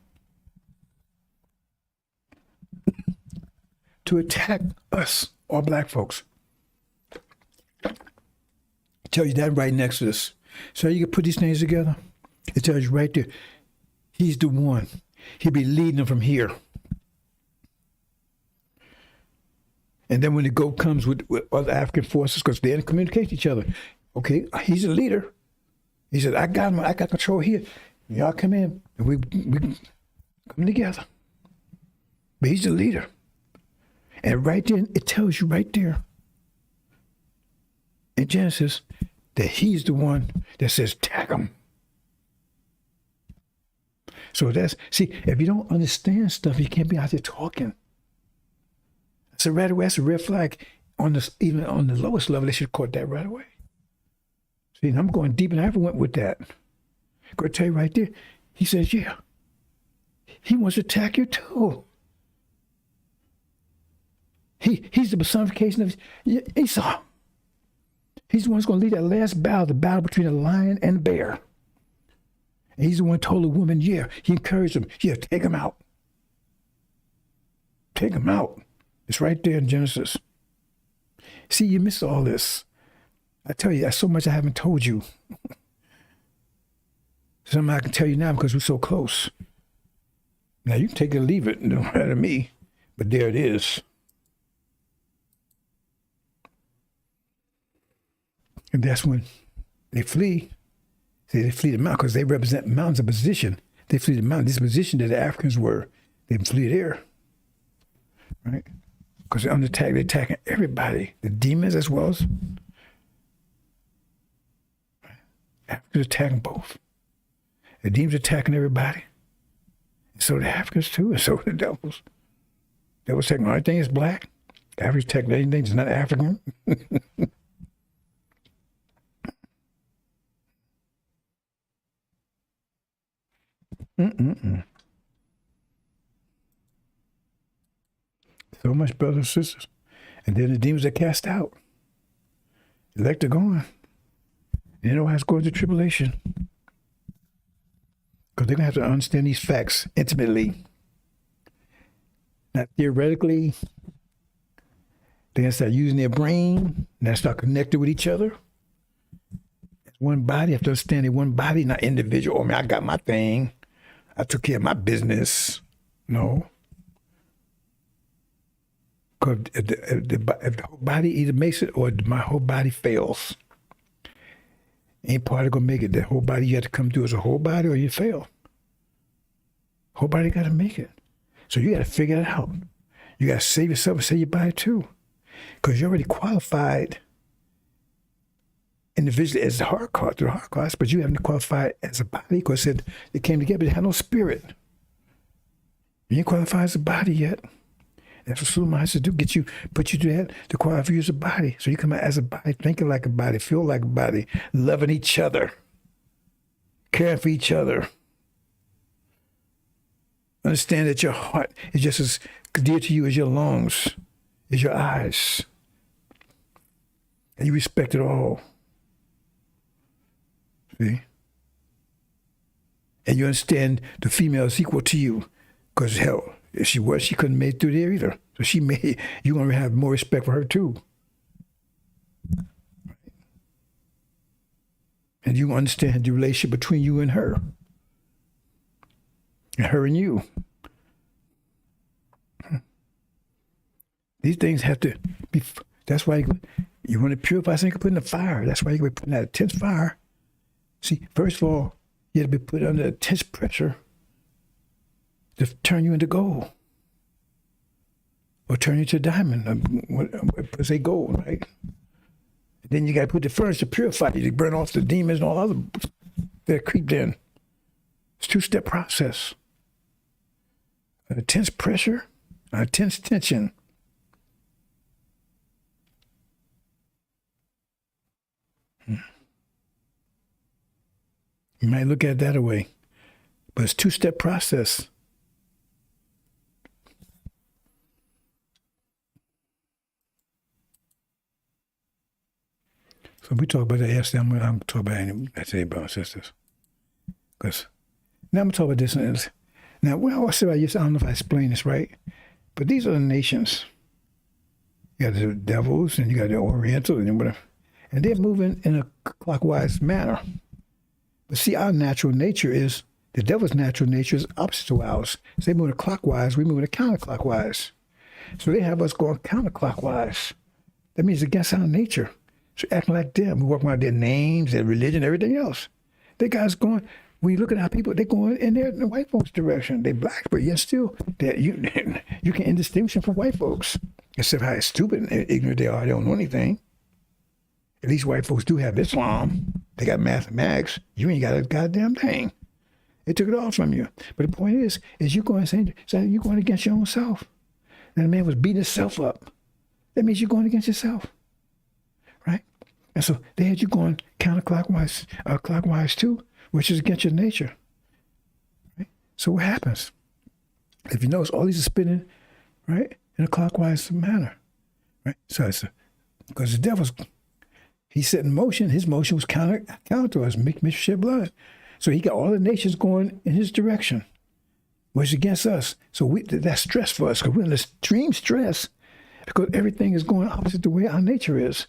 to attack us, all black folks. I tell you that right next to this. So you can put these things together. It tells you right there. He's the one. He'll be leading them from here. And then when the goat comes with other African forces, because they didn't communicate to each other. Okay, he's a leader. He said, I got him. I got control here. Y'all come in. And we come together. But he's the leader. And right then, it tells you right there in Genesis that he's the one that says, tag him. So see, if you don't understand stuff, you can't be out there talking. That's a red flag. Even on the lowest level, they should have caught that right away. See, and I'm going deep, and I ever went with that. I'm going to tell you right there. He says, yeah, he wants to attack you too. He's the personification of Esau. He's the one who's going to lead that last battle, the battle between the lion and the bear. And he's the one who told the woman, yeah, he encouraged him, yeah, take him out. Take him out. It's right there in Genesis. See, you missed all this. I tell you, there's so much I haven't told you. Something I can tell you now because we're so close. Now, you can take it or leave it. No matter to me. But there it is. And that's when they flee. See, they flee the mountain because they represent mountains of position. They flee the mountain. This position that the Africans were, they flee there. Right? Because they're under attack. They're attacking everybody. The demons as well as Africans attacking both. The demons attacking everybody. And so the Africans too, and so the devils. Devils attacking everything is black. Africans attacking anything that's not African. So much, brothers and sisters. And then the demons are cast out. Elect are gone. And they don't have to go into tribulation. Because they're going to have to understand these facts intimately. Not theoretically. They're going to start using their brain. And they start connected with each other. As one body. You have to understand they're one body, not individual. I got my thing. I took care of my business. No. Because if the whole body either makes it or my whole body fails. Ain't part of going to make it. The whole body you have to come through as a whole body or you fail. Whole body got to make it. So you got to figure it out. You got to save yourself and save your body too. Because you're already qualified individually as the heart card through the heart cards, but you haven't qualified as a body because they came together, but they had no spirit. You ain't qualified as a body yet. That's what Suleiman has to do, put you to that, to qualify you as a body. So you come out as a body, thinking like a body, feel like a body, loving each other, caring for each other. Understand that your heart is just as dear to you as your lungs, as your eyes. And you respect it all. See? And you understand the female is equal to you. Because hell, if she was, she couldn't make it through there either. So you're going to have more respect for her too. And you understand the relationship between you and her. And her and you. These things have to be, that's why you want to purify something, you can put in the fire. That's why you can put in that intense fire. See, first of all, you have to be put under intense pressure to turn you into gold. Or turn you to a diamond. What say gold, right? And then you got to put the furnace to purify you, to burn off the demons and all other that creeped in. It's a two-step process. An intense pressure, an intense tension. You might look at it that way, but it's a two-step process. So we talk about that yesterday. I'm going to talk about it today, brothers and sisters. Because now I'm going to talk about this. Now, I said I don't know if I explained this right, but these are the nations. You got the devils and you got the Oriental and whatever. And they're moving in a clockwise manner. But see, our natural nature is, the devil's natural nature is opposite to ours. So they move clockwise, we move counterclockwise. So they have us going counterclockwise. That means against our nature. So acting like them, we work around their names, their religion, everything else. They guys going, when you look at our people, they're going in the white folks' direction. They black, but yet still, you can indistinguish them from white folks. Except how stupid and ignorant they are, they don't know anything. At least white folks do have Islam. They got mathematics. You ain't got a goddamn thing. They took it all from you. But the point is you're going you're going against your own self. And the man was beating himself up. That means you're going against yourself. Right? And so they had you going counterclockwise, clockwise too, which is against your nature. Right? So what happens? If you notice, all these are spinning, right, in a clockwise manner. Right? So it's because the devil's, he set in motion, his motion was counter to us, make me shed blood. So he got all the nations going in his direction, which is against us. So that's stress for us, because we're in extreme stress, because everything is going opposite the way our nature is.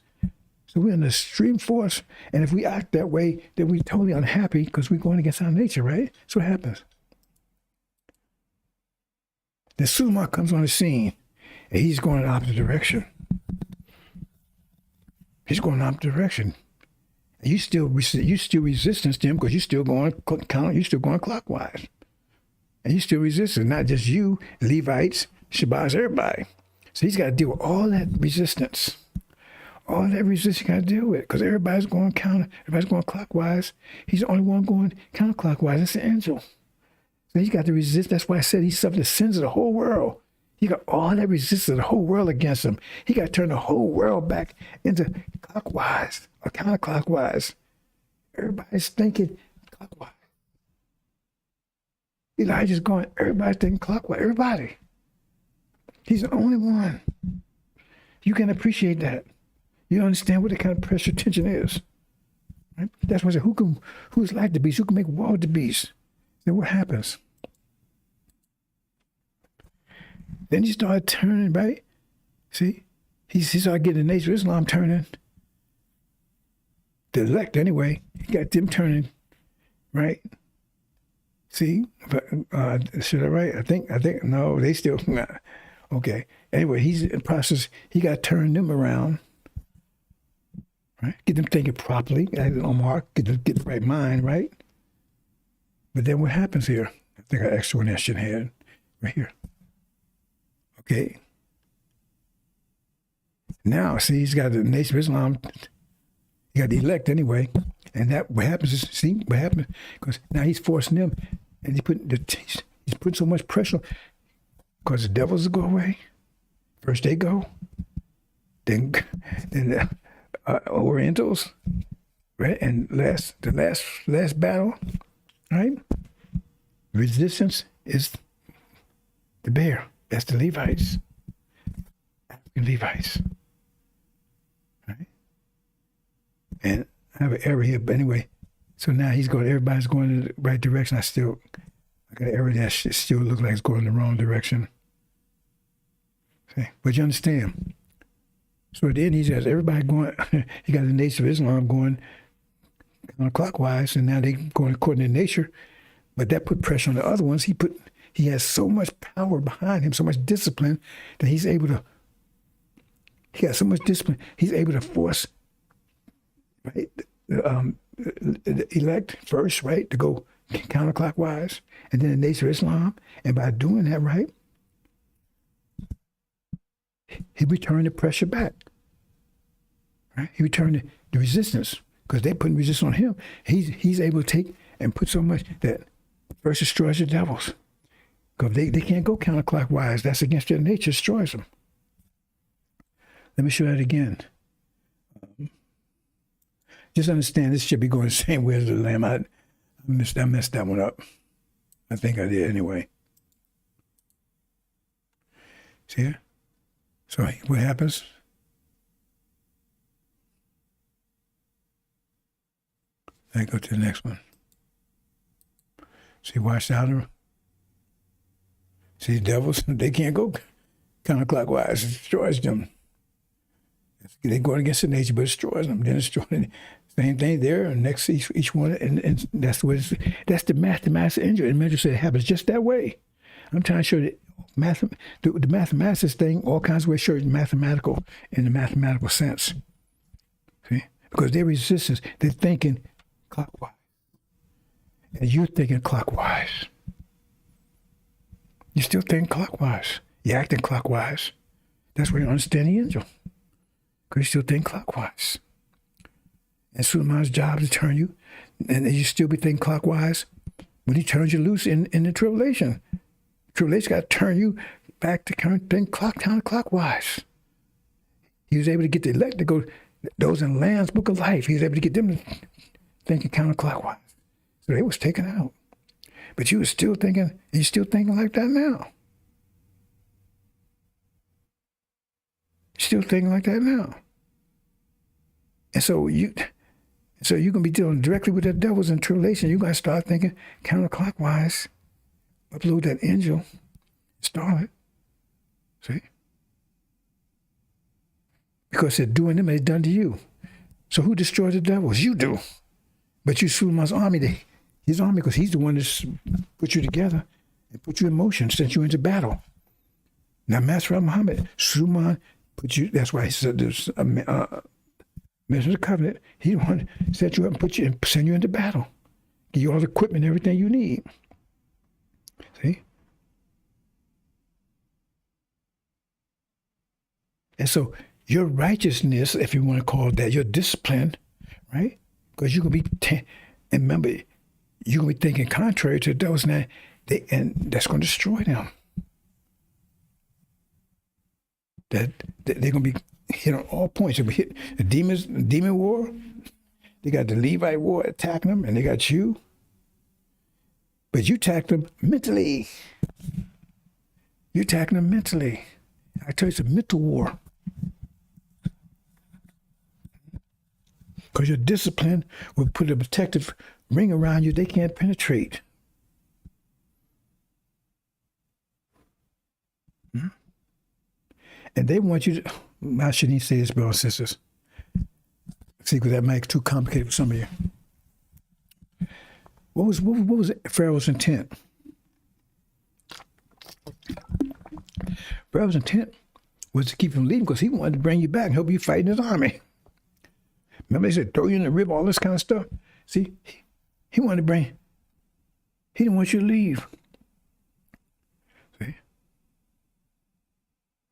So we're in the extreme force, and if we act that way, then we're totally unhappy because we're going against our nature, right? So what happens? Then Suleiman comes on the scene, and he's going in the opposite direction. He's going in the opposite direction. And you still resistance to him because you're still going clockwise. And you still resisting, not just you, Levites, Shabbats, everybody. So he's got to deal with all that resistance. All that resistance you got to deal with, because everybody's going clockwise. He's the only one going counterclockwise. That's the angel. So he's got to resist. That's why I said he suffered the sins of the whole world. He got all that resistance of the whole world against him. He got to turn the whole world back into clockwise or counterclockwise. Everybody's thinking clockwise. Elijah's going, everybody's thinking clockwise. Everybody. He's the only one. You can appreciate that. You understand what the kind of pressure tension is. Right? That's why I said, who's like the beast? Who can make war with the beast? Then what happens? Then he started turning, right? See? He started getting the nature of Islam turning. The elect, anyway, he got them turning, right? See? Should I write? I think, no, they still, nah. Okay. Anyway, he's in the process, he got to turn them around. Right? Get them thinking properly, get the right mind, right? But then what happens here? I think I extra one I should have had right here. Okay. Now, see, he's got the Nation of Islam. He got the elect anyway. And that what happens is, see what happened? Because now he's forcing them, and he's putting so much pressure because the devils will go away. First they go, then the Orientals, right? And the last battle, right? Resistance is the bear. That's the Levites, African Levites, right? And I have an error here, but anyway. So now everybody's going in the right direction. I got an error that still looks like it's going in the wrong direction. See? But you understand. So at the end, he says, everybody going, you got the Nation of Islam going counterclockwise, and now they going according to nature. But that put pressure on the other ones. He has so much power behind him, so much discipline, that he has so much discipline, he's able to force, right, the elect first, right, to go counterclockwise, and then the Nation of Islam. And by doing that, right, he returned the pressure back. Right? He returned the resistance, because they putting resistance on him. He's able to take and put so much that first destroys the devils. Because they can't go counterclockwise. That's against their nature, destroys them. Let me show that again. Just understand, this should be going the same way as the lamb. I messed that one up. I think I did anyway. See here? So what happens? I go to the next one. See, watch out. See, the devils, they can't go counterclockwise. It destroys them. They're going against the nature, but it destroys them. Then it destroys them. Same thing there, and next each one, and that's what that's the mathematics injury. And Mentor said it happens just that way. I'm trying to show that the mathematics thing, all kinds of ways, show you mathematical in the mathematical sense. See? Because their resistance, they're thinking clockwise. And you're thinking clockwise. You're still thinking clockwise. You're acting clockwise. That's where you understand the angel. Because you still think clockwise. And Suleiman's job is to turn you, and you still be thinking clockwise when he turns you loose in the tribulation. Tribulation got to turn you back to think counterclockwise. He was able to get the elect to go, those in Lamb's Book of Life, he was able to get them to thinking counterclockwise. So they was taken out. But you were still thinking, and you're still thinking like that now. Still thinking like that now. And so you're going to be dealing directly with the devils in tribulation. You're going to start thinking counterclockwise. Upload that angel. Start it. See? Because they're doing them, they're done to you. So who destroys the devils? You do. But you Suleiman's army, his army, because he's the one that's put you together and put you in motion, sent you into battle. Now, Master Muhammad, Suleiman put you, that's why he said there's a Measure of the covenant. He the one set you up and put you and send you into battle. Give you all the equipment and everything you need. See? And so your righteousness, if you want to call it that, your discipline, right? Because you're going to be, and remember, you're going to be thinking contrary to those now, and that's going to destroy them. That they're going to be hit on all points. If we hit the demon war, they got the Levite war attacking them, and they got you. But you attack them mentally. You attacking them mentally. I tell you, it's a mental war. Because your discipline will put a protective ring around you they can't penetrate. Hmm? And they want you to, I shouldn't even say this, brothers and sisters. See, because that makes it too complicated for some of you. What was Pharaoh's intent? Pharaoh's intent was to keep him leaving because he wanted to bring you back and help you fight in his army. Remember they said throw you in the river, all this kind of stuff? See, he wanted to bring, he didn't want you to leave. See?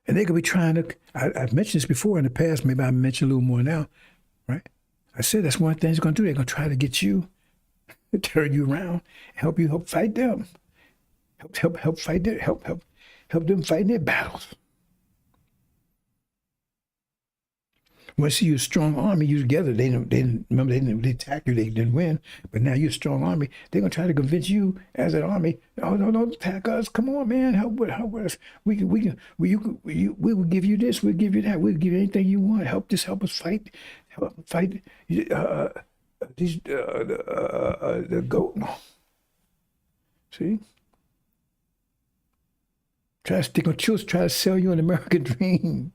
And they could be trying to, I've mentioned this before in the past, maybe I mention a little more now, right? I said that's one of the things they're going to do. They're going to try to get you, turn you around, help fight them. Help fight their, help them fight their battles. Once you're a strong army, you together. They attack you, they didn't win, but now you're a strong army. They're gonna try to convince you as an army. Oh no, don't attack us! Come on, man, help us. We will give you this. We'll give you that. We'll give you anything you want. Help us fight. Fight the goat. See, try to stick on children. Try to sell you an American dream.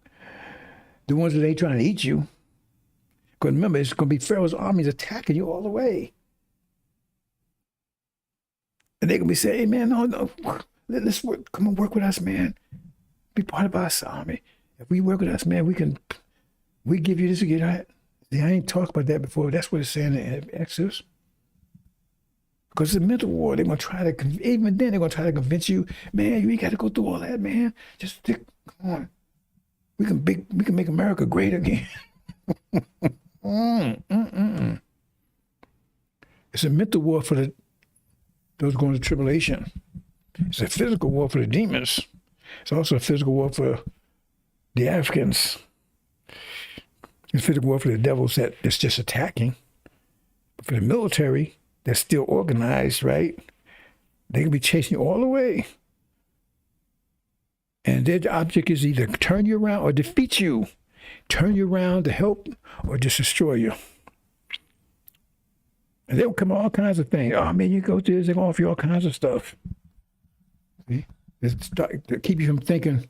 The ones that ain't trying to eat you. Because remember, it's going to be Pharaoh's armies attacking you all the way. And they're going to be saying, hey, man, no, let's work. Come on, work with us, man. Be part of our army. If we work with us, man, we give you this, we get that. I ain't talked about that before. That's what it's saying in Exodus. Because it's a mental war. They're going to try to, even then, they're going to try to convince you, man, you ain't got to go through all that, man. Just stick, come on. We can make America great again. It's a mental war for those going to tribulation. It's a physical war for the demons. It's also a physical war for the Africans. It's a physical war for the devils that's just attacking. But for the military that's still organized, right? They can be chasing you all the way. And their object is either turn you around or defeat you. Turn you around to help or just destroy you. And they'll come all kinds of things. Oh, man, you go through this, they're going to offer you all kinds of stuff. See? To keep you from thinking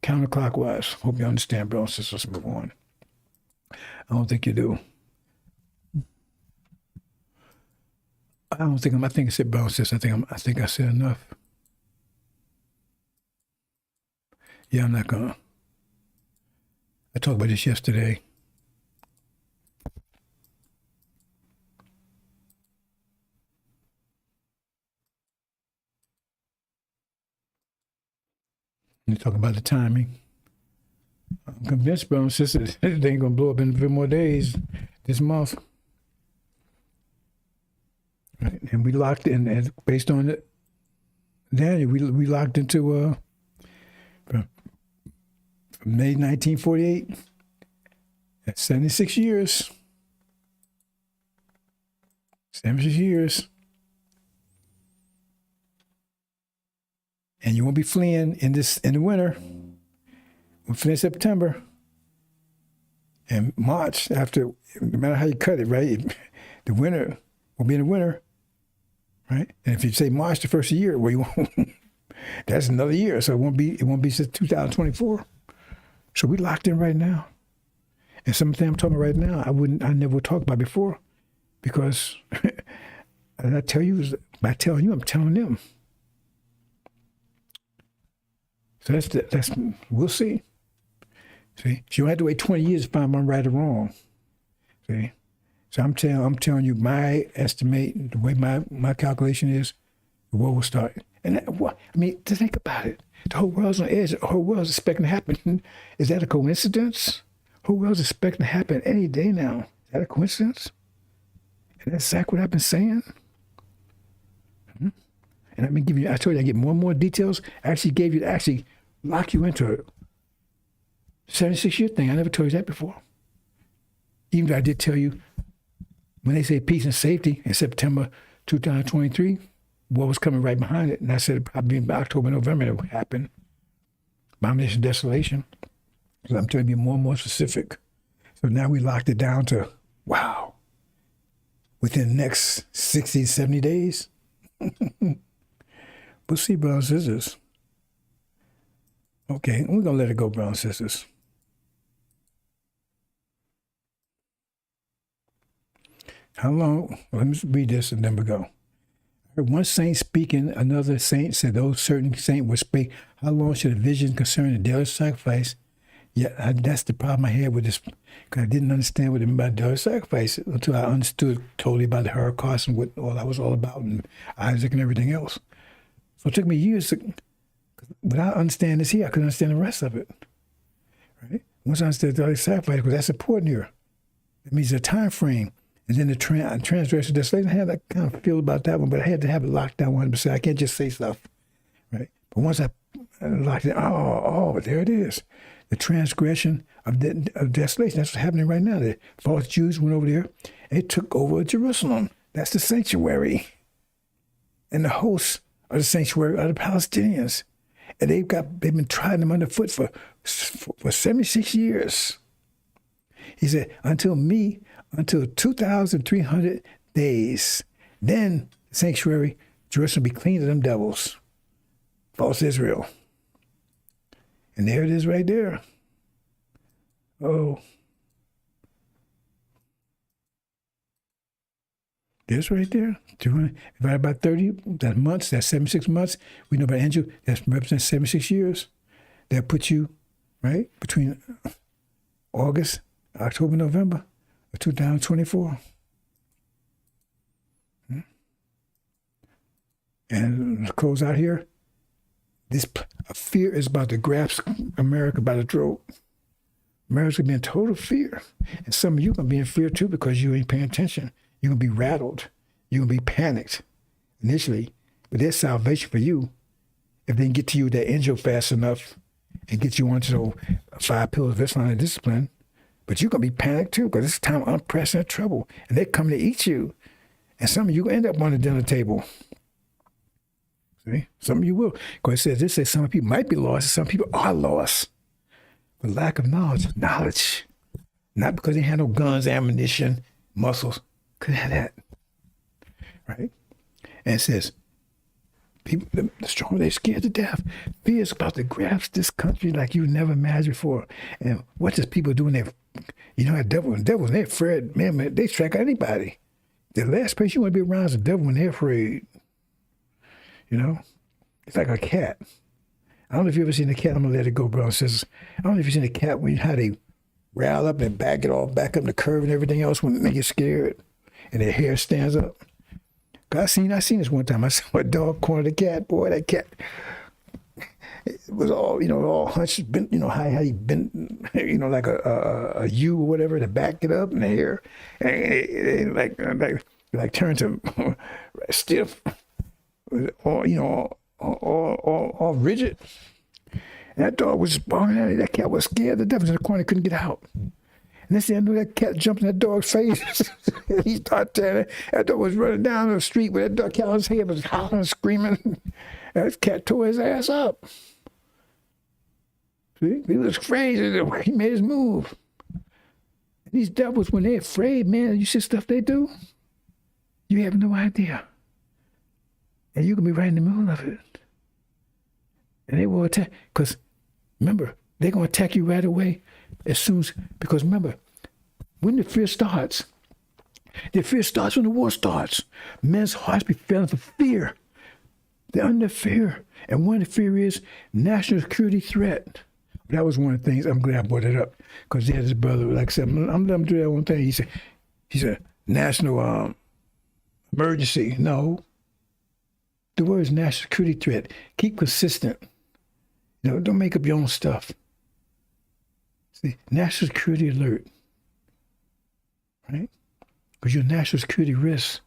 counterclockwise. Hope you understand, brothers and sisters. Let's move on. I don't think you do. I think I said brothers and sisters. I think I said enough. Yeah, I'm not gonna. I talked about this yesterday. You talk about the timing. I'm convinced, brothers and sisters, they ain't gonna blow up in a few more days this month. Right? And we locked in, and based on it, Daniel, we locked into from May 1948. That's 76 years. 76 years. And you won't be fleeing in the winter. We'll flee in September. And March, after, no matter how you cut it, right? The winter will be in the winter, right? And if you say March the first year, well, you won't. That's another year, so it won't be since 2024. So we locked in right now. And something I'm talking about right now, I never would talk about before, because I tell you, by telling you, I'm telling them. So that's we'll see. See, so you don't have to wait 20 years to find I'm right or wrong. See, so I'm telling you my estimate, the way my calculation is, the war will start. And to think about it, the whole world's on edge. The whole world's expecting to happen. Is that a coincidence? The whole world's expecting to happen any day now. Is that a coincidence? And that's exactly what I've been saying. Mm-hmm. And I've been giving you, I told you I get more and more details. I actually lock you into a 76-year thing. I never told you that before. Even though I did tell you, when they say peace and safety in September 2023, war was coming right behind it. And I said it probably in October, November it would happen. Abomination, desolation. So I'm trying to be more and more specific. So now we locked it down to, wow, within the next 60, 70 days. We'll see, brothers and sisters. Okay, we're going to let it go, brothers and sisters. How long? Let me read this and then we go. One saint speaking, another saint said, those certain saint would speak. How long should a vision concern the daily sacrifice? Yeah, that's the problem I had with this, because I didn't understand what it meant by daily sacrifice until I understood totally about the Holocaust and what all that was all about, and Isaac and everything else. So it took me years without understanding this here, I couldn't understand the rest of it. Right? Once I understood daily sacrifice, because that's important here. It means a time frame. And then the transgression, desolation, I had that kind of feel about that one, but I had to have it locked down 100%. I can't just say stuff, right? But once I locked it, there it is. the transgression of desolation. That's what's happening right now. The false Jews went over there and took over Jerusalem. That's the sanctuary. And the hosts of the sanctuary are the Palestinians. And they've been trying them underfoot for 76 years. He said, until 2,300 days, then the sanctuary, Jerusalem, will be clean of them devils. False Israel. And there it is right there. Oh. There's right there. 200, divided by 30, that's months, that's 76 months. We know about angel, that represents 76 years. That puts you, right, between August, October, November of 2024. And to close out here, this fear is about to grasp America by the throat. America's going to be in total fear. And some of you are going to be in fear too because you ain't paying attention. You're going to be rattled. You're going to be panicked initially. But there's salvation for you if they can get to you with that angel fast enough and get you onto those 5 pillars of Islam and discipline. But you're going to be panicked too because it's time of unprecedented trouble. And they're coming to eat you. And some of you end up on the dinner table. See? Some of you will. Because it says some people might be lost and some people are lost. For lack of knowledge. Knowledge. Not because they had no guns, ammunition, muscles. Could have that. Right? And it says, people, the strong, they're scared to death. Fear is about to grasp this country like you never imagined before. And what does people do when they, the devil, they're afraid, man, they strike anybody. The last person you want to be around is the devil when they're afraid. It's like a cat. I don't know if you've ever seen a cat. I'm going to let it go, brothers and sisters. I don't know if you've seen a cat how they rile up and back up in the curve and everything else when they get scared and their hair stands up. I seen this one time. I saw a dog corner the cat. Boy, that cat, it was all hunched, bent, how he bent, like a U or whatever to back it up in the hair. And it like turned to stiff, all rigid. And that dog was barking at it. That cat was scared. The devil's in the corner, couldn't get out. And next thing I knew, that cat jumped in that dog's face. He started tearing it. That dog was running down the street with that dog cat on his head, was howling and screaming. That cat tore his ass up. See? He was afraid. He made his move. And these devils, when they're afraid, man, you see stuff they do? You have no idea. And you can be right in the middle of it. And they will attack. Because remember, they're going to attack you right away because remember, when the fear starts when the war starts. Men's hearts be failing for fear. They're under fear. And one of the fear is national security threat. That was one of the things, I'm glad I brought it up, because he had his brother, like I said, I'm letting him do that one thing. He said, national emergency. No. The word is national security threat. Keep consistent. Don't make up your own stuff. See, national security alert, right? Because you're a national security risk,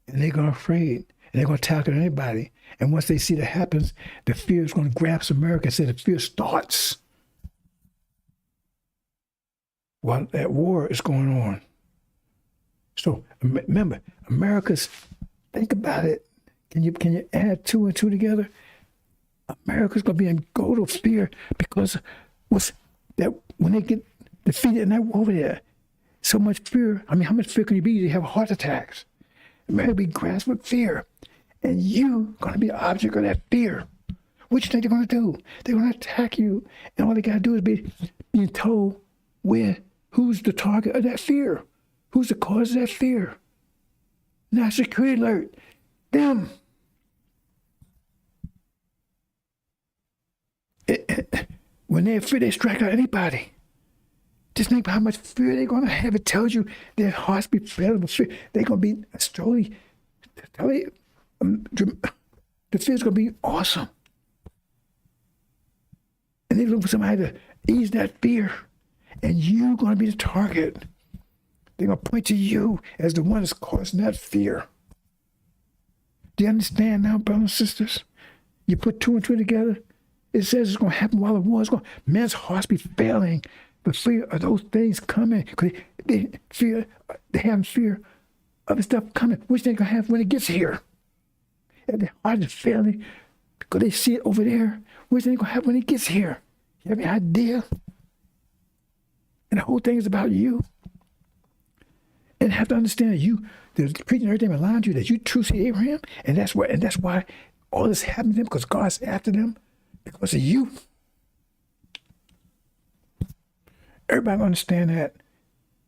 and they're going to afraid, and they're going to tackle anybody. And once they see that happens, the fear is going to grasp America. So the fear starts while that war is going on. So remember, think about it. Can you add 2 and 2 together? America's going to be in total fear because when they get defeated in that war over there, so much fear. I mean, how much fear can you be? They have heart attacks. America will be grasped with fear. And you're going to be the object of that fear. What you think they're going to do? They're going to attack you. And all they got to do is being told who's the target of that fear. Who's the cause of that fear? National security alert. Them. When they're afraid, they strike out anybody. Just think about how much fear they're going to have. It tells you their hearts be filled with fear. They're going to be slowly, the fear's going to be awesome. And they're looking for somebody to ease that fear. And you're going to be the target. They're going to point to you as the one that's causing that fear. Do you understand now, brothers and sisters? You put 2 and 2 together, It says it's going to happen while the war is going. Men's hearts be failing. The fear of those things coming. Because they have fear of the stuff coming, which they're going to have when it gets here. And their heart is failing because they see it over there, which they're going to have when it gets here. You have any idea? And the whole thing is about you. And have to understand that you, there's preaching everything around you that you true see Abraham, and that's why all this happened to them, because God's after them because of you. Everybody understand that,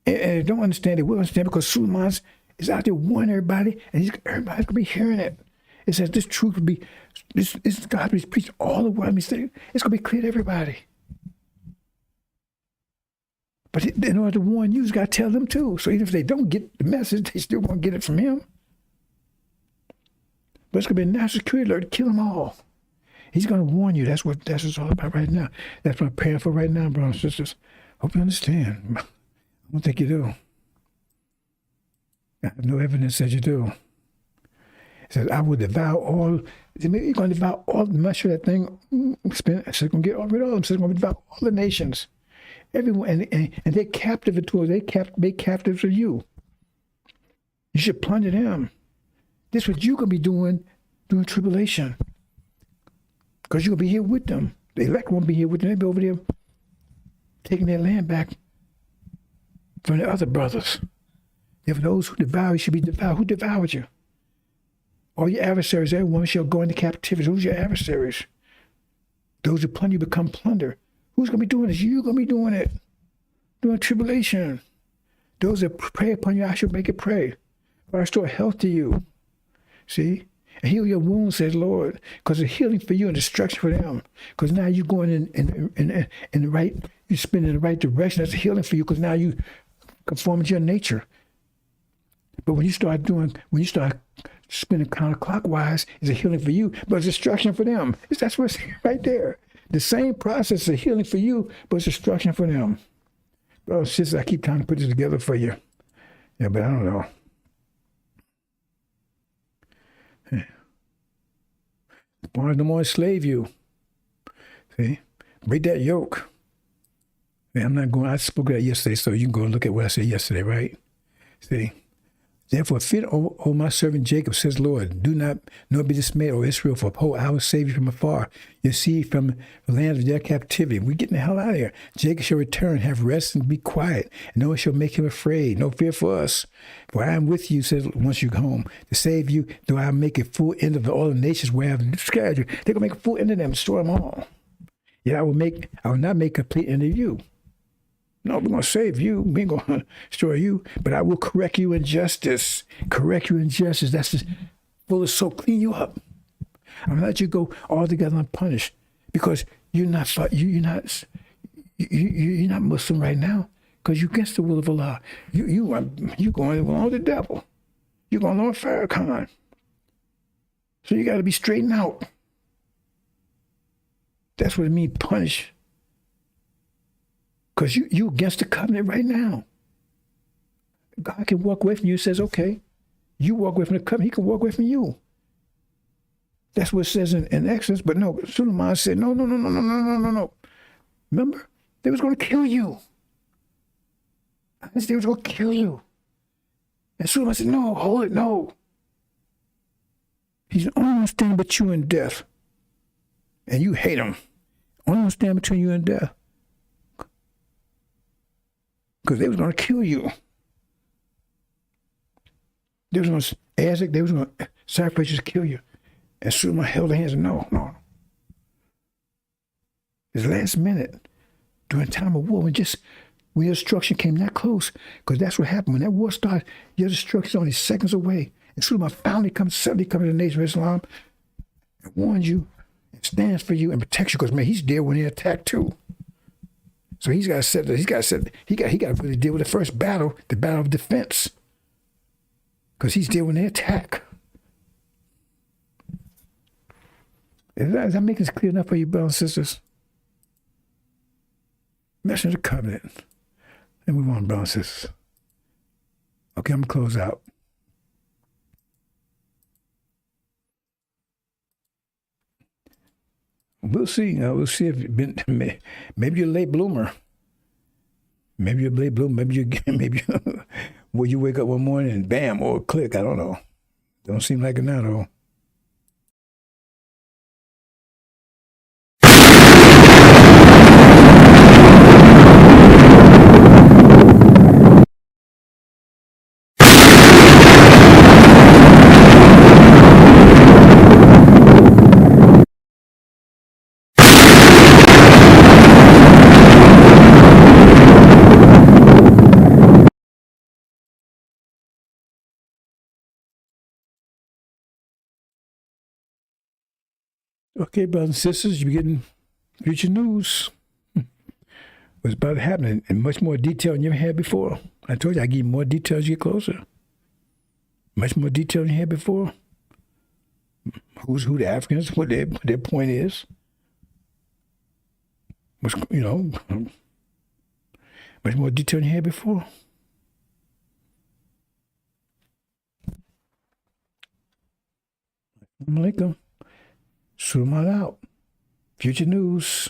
and they don't understand. They will understand because Suleiman is out there warning everybody, and everybody's gonna be hearing it. It says this truth will be this God will be preached all the world. It's gonna be clear to everybody. But in order to warn you, you got to tell them too. So even if they don't get the message, they still won't get it from him. But it's going to be a national security alert to kill them all. He's going to warn you. That's what it's all about right now. That's what I'm praying for right now, brothers and sisters. Hope you understand. I don't think you do. I have no evidence that you do. It says, I will devour all. You're going to devour all. I'm not sure that thing. It's going to get rid of them. It's going to devour all the nations. Everyone, and they're captive to us. They captives of you. You should plunder them. This is what you're going to be doing during tribulation. Because you're going to be here with them. The elect won't be here with them. They'll be over there taking their land back from the other brothers. If those who devour you should be devoured. Who devoured you? All your adversaries, everyone shall go into captivity. Who's your adversaries? Those who plunder you become plunder. Who's going to be doing this? You're going to be doing it. During tribulation. Those that pray upon you, I shall make it pray. For I restore health to you. See? And heal your wounds, says Lord. Because it's healing for you and destruction for them. Because now you're going in the right, you're spinning in the right direction. That's healing for you because now you conform to your nature. But when you start spinning counterclockwise, it's a healing for you, but it's destruction for them. That's what's right there. The same process of healing for you, but it's destruction for them. Well, sisters, I keep trying to put this together for you. Yeah, but I don't know. The bars no more enslave you. See? Break that yoke. See, I spoke of that yesterday, so you can go look at what I said yesterday, right? See? Therefore, fear, O my servant Jacob, says Lord, do not nor be dismayed, O Israel, for behold, I will save you from afar, your seed from the land of their captivity. We're getting the hell out of here. Jacob shall return, have rest, and be quiet, and no one shall make him afraid. No fear for us. For I am with you, says once you go home, to save you, though I make a full end of all the nations where I have scattered you. They're going to make a full end of them, destroy them all. Yet I will not make a complete end of you. No, we're going to save you. We ain't going to destroy you. But I will correct you in justice. Correct you in justice. That's just full of soap. Clean you up. I'm going to let you go altogether unpunished because you're not Muslim right now because you're against the will of Allah. You going along with the devil. You're going along with Farrakhan. So you got to be straightened out. That's what it means, punish. Because you against the covenant right now. God can walk away from you and says, okay, you walk away from the covenant, he can walk away from you. That's what it says in Exodus, but no, Suleiman said, no. Remember? They was going to kill you. They was going to kill you. And Suleiman said, no, hold it, no. He's the only one standing between you and death. And you hate him. Only one standing between you and death. Because they was going to kill you. They was going to Isaac, they was going to sacrifice you to kill you. And Suleiman held their hands and no. His last minute, during time of war, when your destruction came that close, because that's what happened. When that war started, your destruction is only seconds away. And Suleiman finally suddenly comes to the nation of Islam and warns you and stands for you and protects you, because man, he's there when they attack too. So he got to really deal with the first battle, the battle of defense. Because he's there when they attack. Is that making this clear enough for you, brothers and sisters? Mention the covenant. And move on, brothers and sisters. Okay, I'm going to close out. we'll see. We'll see if you've been. Maybe you're a late bloomer. Maybe you're a late bloomer. Maybe will you wake up one morning and bam or click? I don't know. Don't seem like it now though. Okay, brothers and sisters, you're getting future news. What's about to happen in much more detail than you ever had before. I told you I give you more details as you get closer. Much more detail than you had before. Who the Africans, what their point is. Much more detail than you had before. Assalamu alaikum. Suleiman out. Future news.